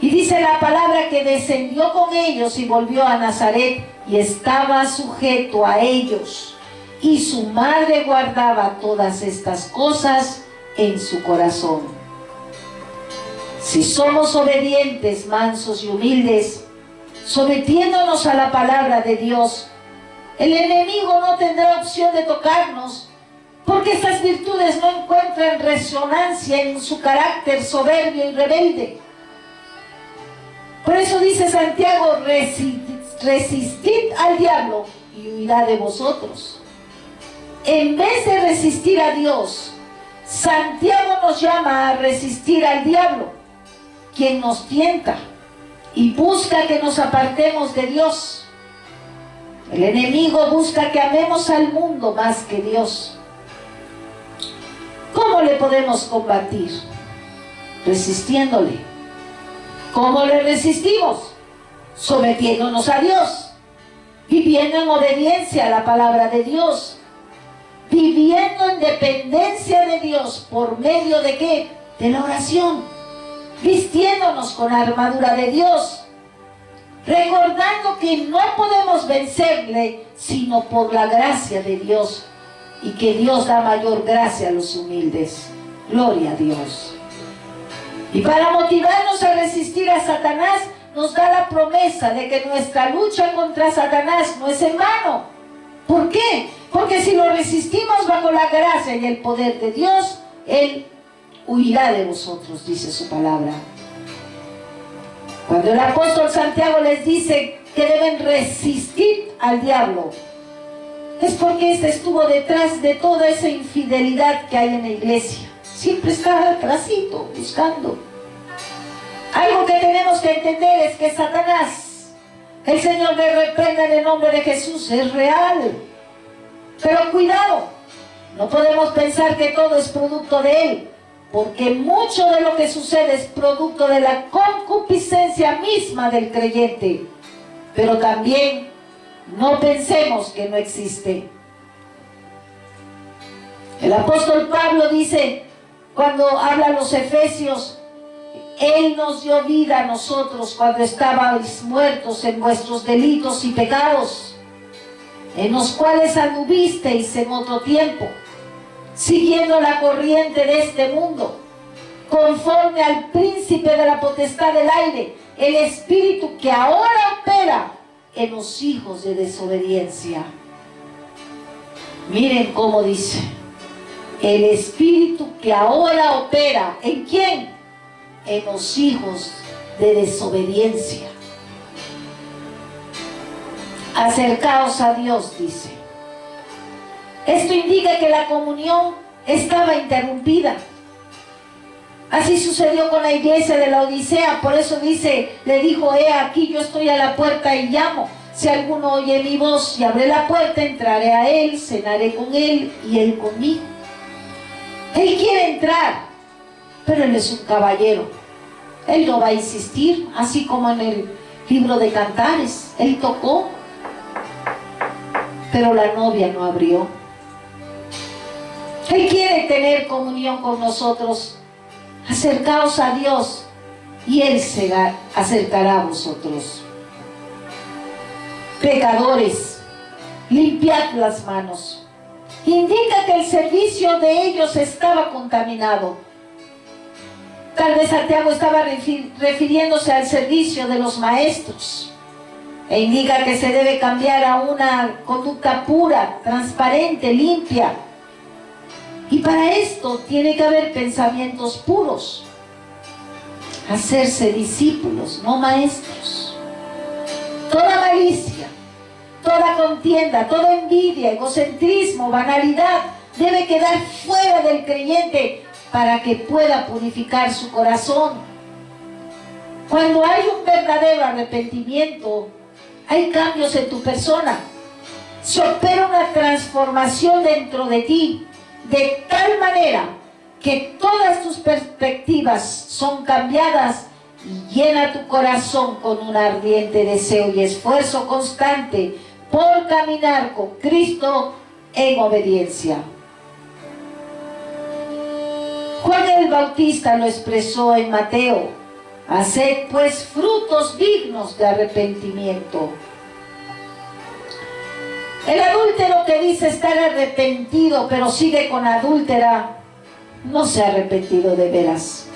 Y dice la palabra que descendió con ellos y volvió a Nazaret y estaba sujeto a ellos. Y su madre guardaba todas estas cosas en su corazón. Si somos obedientes, mansos y humildes, sometiéndonos a la palabra de Dios, el enemigo no tendrá opción de tocarnos, porque estas virtudes no encuentran resonancia en su carácter soberbio y rebelde. Por eso dice Santiago: resistid al diablo y huirá de vosotros. En vez de resistir a Dios, Santiago nos llama a resistir al diablo, quien nos tienta y busca que nos apartemos de Dios. El enemigo busca que amemos al mundo más que Dios. ¿Cómo le podemos combatir? Resistiéndole. ¿Cómo le resistimos? Sometiéndonos a Dios, viviendo en obediencia a la palabra de Dios, viviendo en dependencia de Dios. ¿Por medio de qué? De la oración. Vistiéndonos con la armadura de Dios, recordando que no podemos vencerle sino por la gracia de Dios, y que Dios da mayor gracia a los humildes. Gloria a Dios. Y para motivarnos a resistir a Satanás, nos da la promesa de que nuestra lucha contra Satanás no es en vano. ¿Por qué? Porque si lo resistimos bajo la gracia y el poder de Dios, Él huirá de vosotros, dice su palabra. Cuando el apóstol Santiago les dice que deben resistir al diablo, es porque éste estuvo detrás de toda esa infidelidad que hay en la iglesia. Siempre está atrásito, buscando. Algo que tenemos que entender es que Satanás, el Señor le reprenda en el nombre de Jesús, es real. Pero cuidado, no podemos pensar que todo es producto de él, porque mucho de lo que sucede es producto de la concupiscencia misma del creyente. Pero también no pensemos que no existe. El apóstol Pablo dice, cuando habla a los efesios, Él nos dio vida a nosotros cuando estábamos muertos en vuestros delitos y pecados, en los cuales anduvisteis en otro tiempo, siguiendo la corriente de este mundo, conforme al príncipe de la potestad del aire, el espíritu que ahora opera en los hijos de desobediencia. Miren cómo dice: el espíritu que ahora opera, ¿en quién? En los hijos de desobediencia. Acercaos a Dios, dice. Esto indica que la comunión estaba interrumpida. Así sucedió con la iglesia de la Odisea. Por eso dice, le dijo: he aquí, yo estoy a la puerta y llamo. Si alguno oye mi voz y abre la puerta, entraré a él, cenaré con él y él conmigo. Él quiere entrar, pero él es un caballero. Él no va a insistir, así como en el libro de Cantares. Él tocó, pero la novia no abrió. Él quiere tener comunión con nosotros. Acercaos a Dios y Él se acercará a vosotros. Pecadores, limpiad las manos. Indica que el servicio de ellos estaba contaminado. Tal vez Santiago estaba refiriéndose al servicio de los maestros. E indica que se debe cambiar a una conducta pura, transparente, limpia. Y para esto tiene que haber pensamientos puros. Hacerse discípulos, no maestros. Toda malicia, toda contienda, toda envidia, egocentrismo, banalidad debe quedar fuera del creyente para que pueda purificar su corazón. Cuando hay un verdadero arrepentimiento, hay cambios en tu persona. Se opera una transformación dentro de ti, de tal manera que todas tus perspectivas son cambiadas y llena tu corazón con un ardiente deseo y esfuerzo constante por caminar con Cristo en obediencia. Juan el Bautista lo expresó en Mateo: haced pues frutos dignos de arrepentimiento. El adúltero que dice estar arrepentido pero sigue con adúltera, no se ha arrepentido de veras.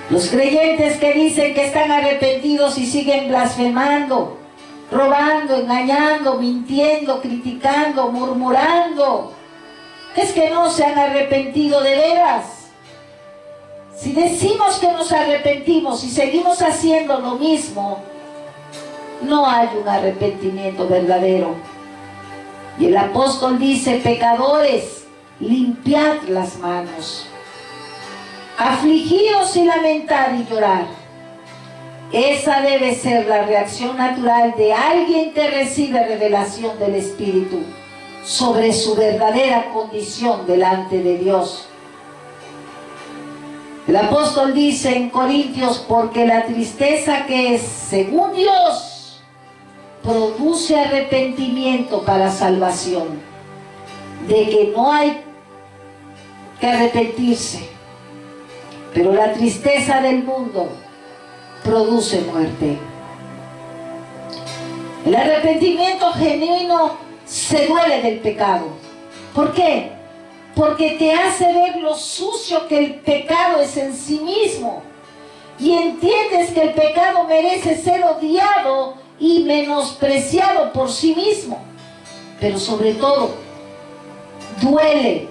Los creyentes que dicen que están arrepentidos y siguen blasfemando, robando, engañando, mintiendo, criticando, murmurando, es que no se han arrepentido de veras. Si decimos que nos arrepentimos y seguimos haciendo lo mismo, no hay un arrepentimiento verdadero. Y el apóstol dice: pecadores, limpiad las manos. Afligíos y lamentad y llorar. Esa debe ser la reacción natural de alguien que recibe revelación del Espíritu sobre su verdadera condición delante de Dios. El apóstol dice en Corintios: porque la tristeza que es según Dios produce arrepentimiento para salvación, de que no hay que arrepentirse, pero la tristeza del mundo produce muerte. El arrepentimiento genuino se duele del pecado. ¿Por qué? Porque te hace ver lo sucio que el pecado es en sí mismo, y entiendes que el pecado merece ser odiado y menospreciado por sí mismo. Pero sobre todo, duele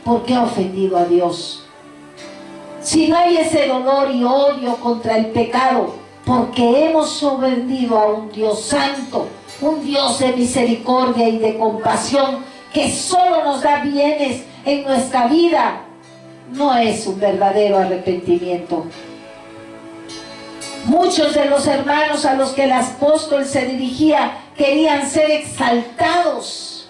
porque ha ofendido a Dios. Si no hay ese dolor y odio contra el pecado, porque hemos ofendido a un Dios santo, un Dios de misericordia y de compasión, que solo nos da bienes en nuestra vida, no es un verdadero arrepentimiento. Muchos de los hermanos a los que el apóstol se dirigía querían ser exaltados.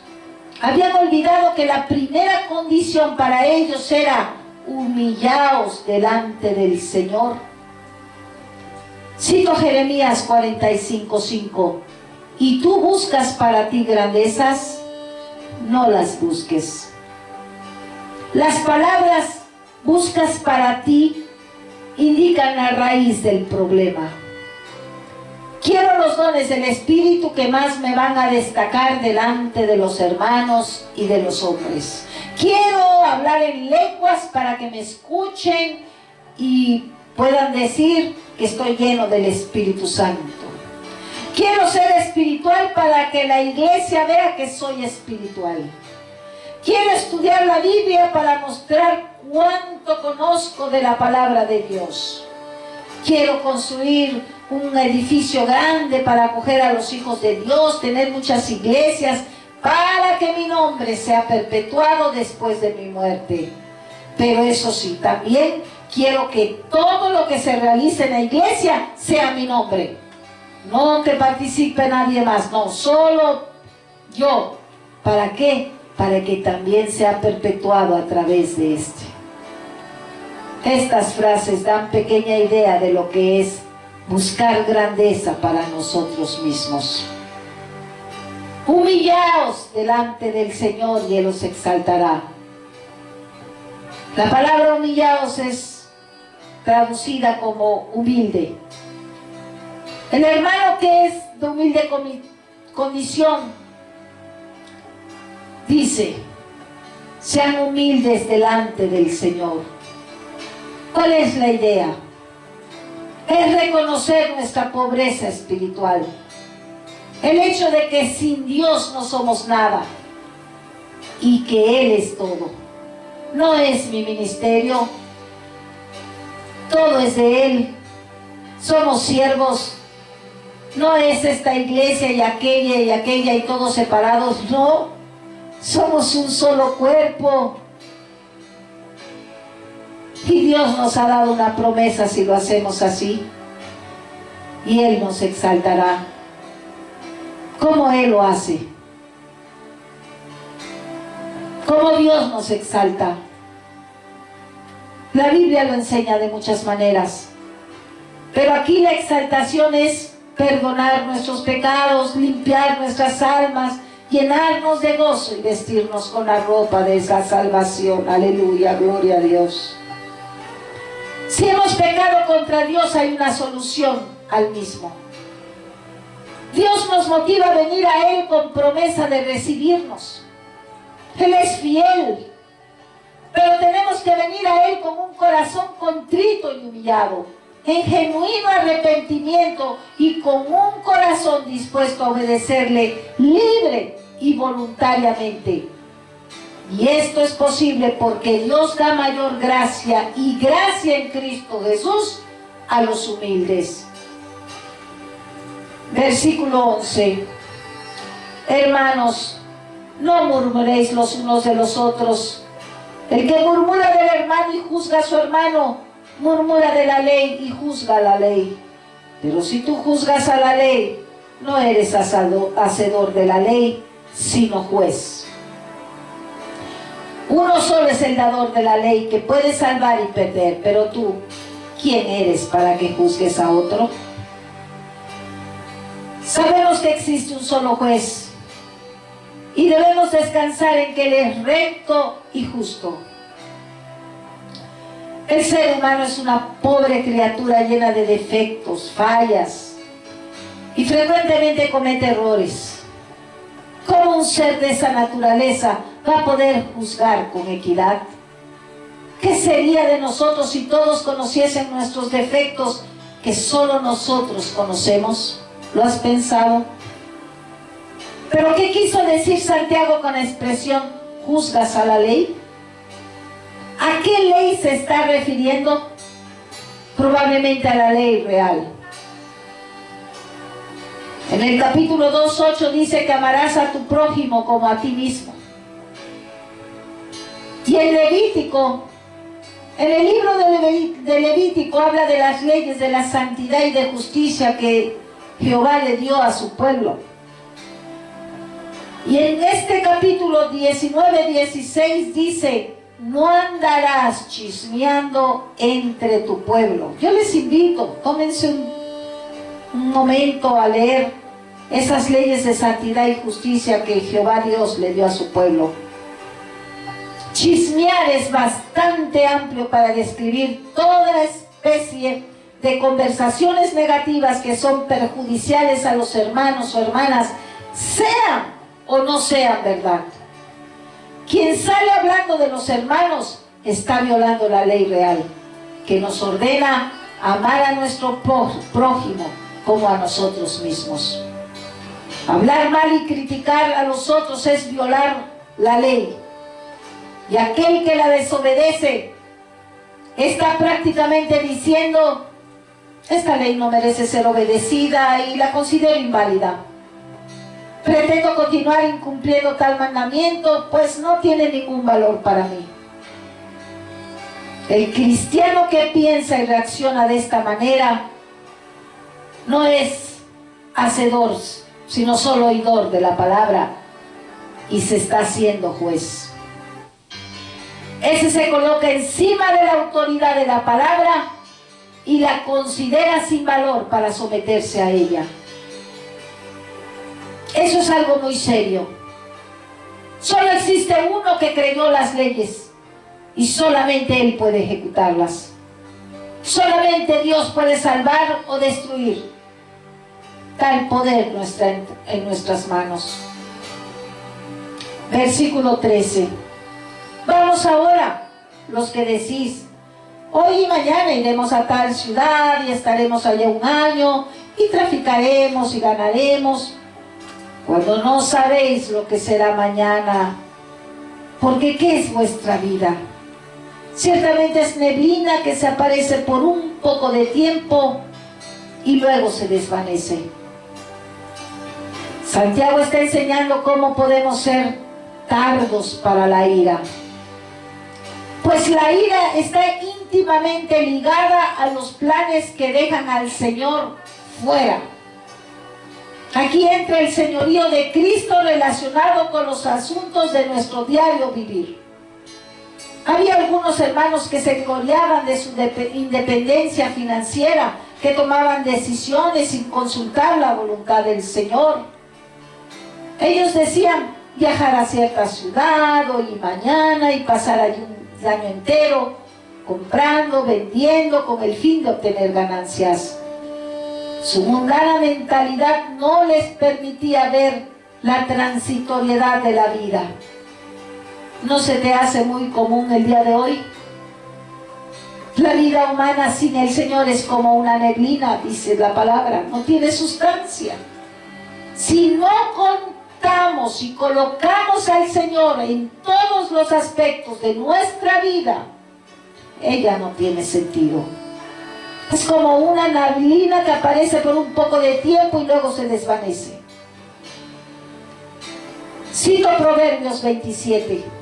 Habían olvidado que la primera condición para ellos era: humillaos delante del Señor. Cito Jeremías 45:5. Y tú buscas para ti grandezas, no las busques. Las palabras buscas para ti indican la raíz del problema. Quiero los dones del Espíritu que más me van a destacar delante de los hermanos y de los hombres. Quiero hablar en lenguas para que me escuchen y puedan decir que estoy lleno del Espíritu Santo. Quiero ser espiritual para que la iglesia vea que soy espiritual. Quiero estudiar la Biblia para mostrar cuánto conozco de la palabra de Dios. Quiero construir un edificio grande para acoger a los hijos de Dios, tener muchas iglesias, para que mi nombre sea perpetuado después de mi muerte. Pero eso sí, también quiero que todo lo que se realice en la iglesia sea mi nombre. No que participe nadie más, no, solo yo. ¿Para qué? Para que también sea perpetuado a través de este. Estas frases dan pequeña idea de lo que es buscar grandeza para nosotros mismos. Humillaos delante del Señor y Él os exaltará. La palabra humillaos es traducida como humilde. El hermano que es de humilde condición dice: sean humildes delante del Señor. ¿Cuál es la idea? Es reconocer nuestra pobreza espiritual. El hecho de que sin Dios no somos nada y que Él es todo. No es mi ministerio, todo es de Él. Somos siervos. No es esta iglesia y aquella y todos separados. No, somos un solo cuerpo. Y Dios nos ha dado una promesa si lo hacemos así. Y Él nos exaltará. ¿Cómo Él lo hace? ¿Cómo Dios nos exalta? La Biblia lo enseña de muchas maneras. Pero aquí la exaltación es perdonar nuestros pecados, limpiar nuestras almas, llenarnos de gozo y vestirnos con la ropa de esa salvación. Aleluya, gloria a Dios. Si hemos pecado contra Dios, hay una solución al mismo. Dios nos motiva a venir a Él con promesa de recibirnos. Él es fiel. Pero tenemos que venir a Él con un corazón contrito y humillado, en genuino arrepentimiento y con un corazón dispuesto a obedecerle libre y voluntariamente. Y esto es posible porque Dios da mayor gracia y gracia en Cristo Jesús a los humildes. Versículo 11. Hermanos, no murmuréis los unos de los otros. El que murmura del hermano y juzga a su hermano, murmura de la ley y juzga la ley. Pero si tú juzgas a la ley, no eres hacedor de la ley, sino juez. Uno solo es el dador de la ley, que puede salvar y perder. Pero tú, ¿quién eres para que juzgues a otro? Sabemos que existe un solo juez y debemos descansar en que Él es recto y justo. El ser humano es una pobre criatura llena de defectos, fallas y frecuentemente comete errores. ¿Cómo un ser de esa naturaleza va a poder juzgar con equidad? ¿Qué sería de nosotros si todos conociesen nuestros defectos que solo nosotros conocemos? ¿Lo has pensado? ¿Pero qué quiso decir Santiago con la expresión juzgas a la ley? ¿A qué ley se está refiriendo? Probablemente a la ley real. En el capítulo 2:8 dice que amarás a tu prójimo como a ti mismo. Y en Levítico, en el libro de Levítico habla de las leyes de la santidad y de justicia que Jehová le dio a su pueblo. Y en este capítulo 19:16 dice: no andarás chismeando entre tu pueblo. Yo les invito, tómense un momento a leer esas leyes de santidad y justicia que Jehová Dios le dio a su pueblo. Chismear es bastante amplio para describir toda especie de conversaciones negativas que son perjudiciales a los hermanos o hermanas, sean o no sean verdad. Quien sale hablando de los hermanos está violando la ley real, que nos ordena amar a nuestro prójimo como a nosotros mismos. Hablar mal y criticar a los otros es violar la ley. Y aquel que la desobedece está prácticamente diciendo: esta ley no merece ser obedecida y la considero inválida. pretendo continuar incumpliendo tal mandamiento, pues no tiene ningún valor para mí. El cristiano que piensa y reacciona de esta manera no es hacedor, sino solo oidor de la palabra, y se está haciendo juez. Ese se coloca encima de la autoridad de la palabra y la considera sin valor para someterse a ella. Eso es algo muy serio. Solo existe uno que creó las leyes y solamente Él puede ejecutarlas. Solamente Dios puede salvar o destruir. Tal poder no está en nuestras manos. Versículo 13. Vamos ahora, los que decís, hoy y mañana iremos a tal ciudad y estaremos allá un año y traficaremos y ganaremos, cuando no sabéis lo que será mañana, porque ¿qué es vuestra vida? Ciertamente es neblina que se aparece por un poco de tiempo y luego se desvanece. Santiago está enseñando cómo podemos ser tardos para la ira. Pues la ira está íntimamente ligada a los planes que dejan al Señor fuera. Aquí entra el señorío de Cristo relacionado con los asuntos de nuestro diario vivir. Había algunos hermanos que se gloriaban de su independencia financiera, que tomaban decisiones sin consultar la voluntad del Señor. Ellos decían viajar a cierta ciudad hoy y mañana y pasar allí un año entero comprando, vendiendo con el fin de obtener ganancias. Su mundana mentalidad no les permitía ver la transitoriedad de la vida. ¿No se te hace muy común el día de hoy? La vida humana sin el Señor es como una neblina, dice la palabra, no tiene sustancia. Si no contamos y colocamos al Señor en todos los aspectos de nuestra vida, ella no tiene sentido. Es como una neblina que aparece por un poco de tiempo y luego se desvanece. Cito Proverbios 27.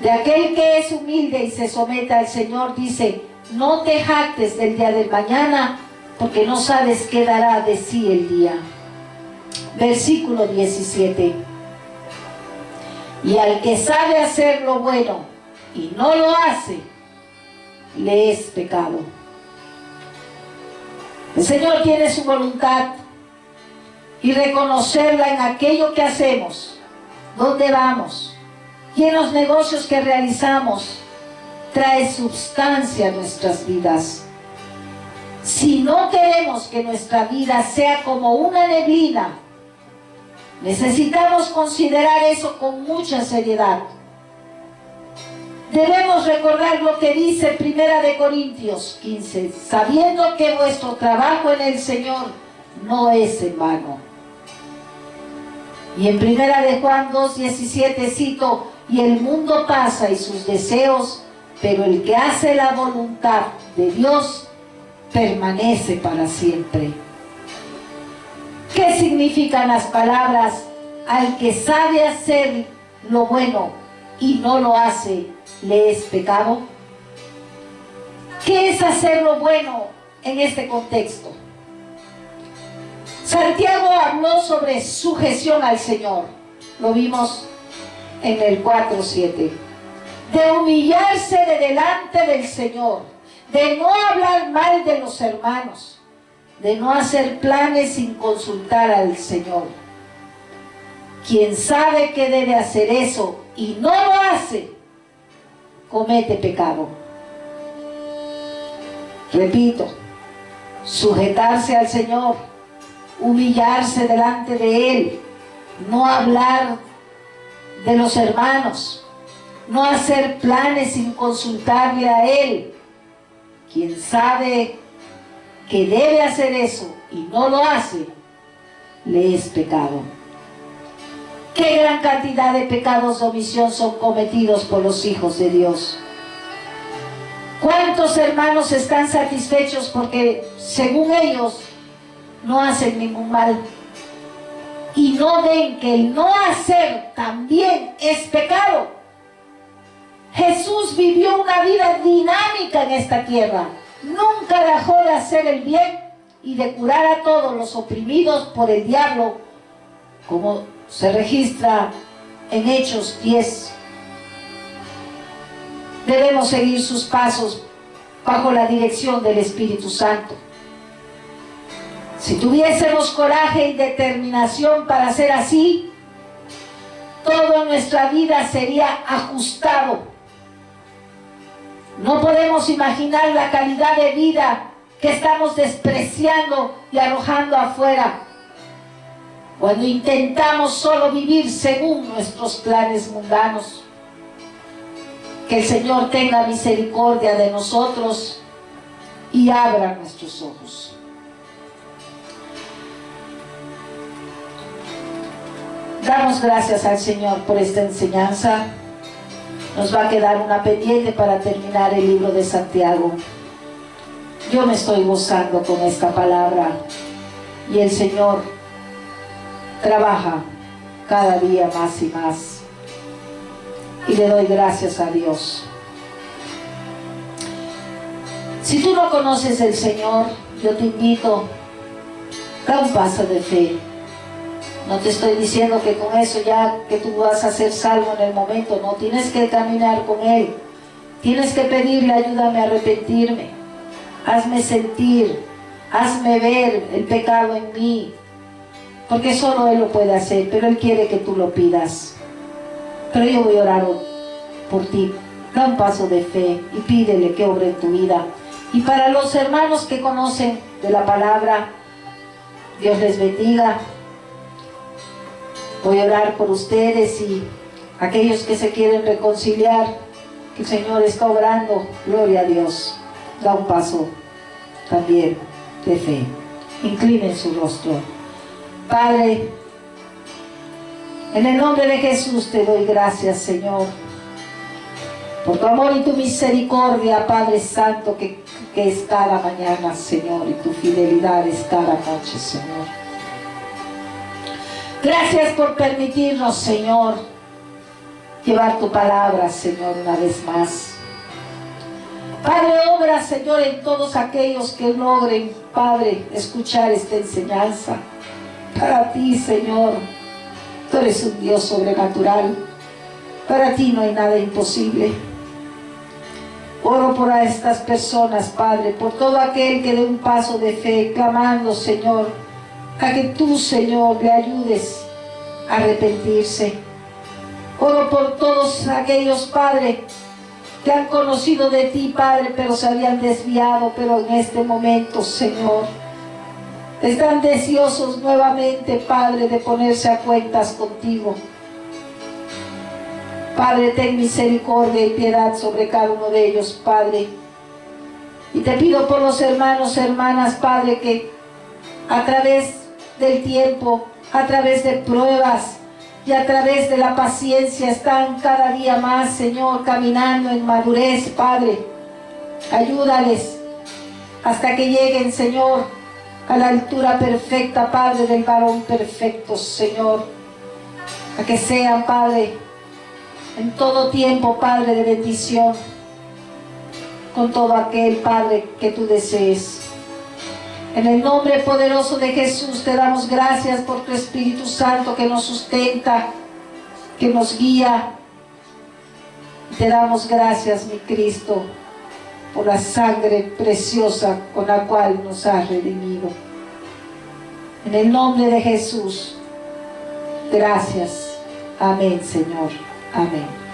De aquel que es humilde y se somete al Señor, dice, no te jactes del día del mañana, porque no sabes qué dará de sí el día. Versículo 17. Y al que sabe hacer lo bueno y no lo hace, le es pecado. El Señor tiene su voluntad y reconocerla en aquello que hacemos, dónde vamos y en los negocios que realizamos, trae sustancia a nuestras vidas. Si no queremos que nuestra vida sea como una neblina, necesitamos considerar eso con mucha seriedad. Debemos recordar lo que dice 1 Corintios 15, sabiendo que vuestro trabajo en el Señor no es en vano. Y en 1 Juan 2:17 cito, y el mundo pasa y sus deseos, pero el que hace la voluntad de Dios permanece para siempre. ¿Qué significan las palabras, al que sabe hacer lo bueno y no lo hace, le es pecado? ¿Qué es hacer lo bueno en este contexto? Santiago habló sobre sujeción al Señor. Lo vimos en el 4:7. De humillarse de delante del Señor, de no hablar mal de los hermanos, de no hacer planes sin consultar al Señor. Quien sabe que debe hacer eso y no lo hace, comete pecado. Repito, sujetarse al Señor, humillarse delante de Él, no hablar de los hermanos, no hacer planes sin consultarle a Él. Quien sabe que debe hacer eso y no lo hace, le es pecado. ¿Qué gran cantidad de pecados de omisión son cometidos por los hijos de Dios? ¿Cuántos hermanos están satisfechos porque, según ellos, no hacen ningún mal? y no ven que el no hacer también es pecado. Jesús vivió una vida dinámica en esta tierra. Nunca dejó de hacer el bien y de curar a todos los oprimidos por el diablo, como se registra en Hechos 10. Debemos seguir sus pasos bajo la dirección del Espíritu Santo. Si tuviésemos coraje y determinación para ser así, toda nuestra vida sería ajustado. No podemos imaginar la calidad de vida que estamos despreciando y arrojando afuera cuando intentamos solo vivir según nuestros planes mundanos. Que el Señor tenga misericordia de nosotros y abra nuestros ojos. Damos gracias al Señor por esta enseñanza. Nos va a quedar una pendiente para terminar el libro de Santiago. Yo me estoy gozando con esta palabra y el Señor trabaja cada día más y más. Y le doy gracias a Dios. Si tú no conoces al Señor, yo te invito, da un paso de fe. No te estoy diciendo que con eso ya que tú vas a ser salvo en el momento. No, tienes que caminar con Él. Tienes que pedirle, ayúdame a arrepentirme. Hazme sentir, hazme ver el pecado en mí. Porque solo Él lo puede hacer, pero Él quiere que tú lo pidas. Pero yo voy a orar por ti. Da un paso de fe y pídele que obre en tu vida. Y para los hermanos que conocen de la palabra, Dios les bendiga. Voy a orar por ustedes y aquellos que se quieren reconciliar, que el Señor está obrando. Gloria a Dios. Da un paso también de fe. Inclinen su rostro. Padre, en el nombre de Jesús te doy gracias, Señor, por tu amor y tu misericordia, Padre Santo, que es cada mañana, Señor, y tu fidelidad es cada noche, Señor. Gracias por permitirnos, Señor, llevar tu palabra, Señor, una vez más. Padre, obra, Señor, en todos aquellos que logren, Padre, escuchar esta enseñanza. Para ti, Señor, tú eres un Dios sobrenatural. Para ti no hay nada imposible. Oro por a estas personas, Padre, por todo aquel que dé un paso de fe, clamando, Señor, a que tú, Señor, le ayudes a arrepentirse. Oro por todos aquellos, Padre, que han conocido de ti, Padre, pero se habían desviado, pero en este momento, Señor, están deseosos nuevamente, Padre, de ponerse a cuentas contigo. Padre, ten misericordia y piedad sobre cada uno de ellos, Padre. Y te pido por los hermanos, hermanas, Padre, que a través del tiempo, a través de pruebas y a través de la paciencia están cada día más, Señor, caminando en madurez, Padre. Ayúdales hasta que lleguen, Señor, a la altura perfecta, Padre, del varón perfecto, Señor. A que sean, Padre, en todo tiempo, Padre, de bendición, con todo aquel, Padre, que tú desees. En el nombre poderoso de Jesús te damos gracias por tu Espíritu Santo que nos sustenta, que nos guía. Te damos gracias, mi Cristo, por la sangre preciosa con la cual nos has redimido. En el nombre de Jesús, gracias. Amén, Señor. Amén.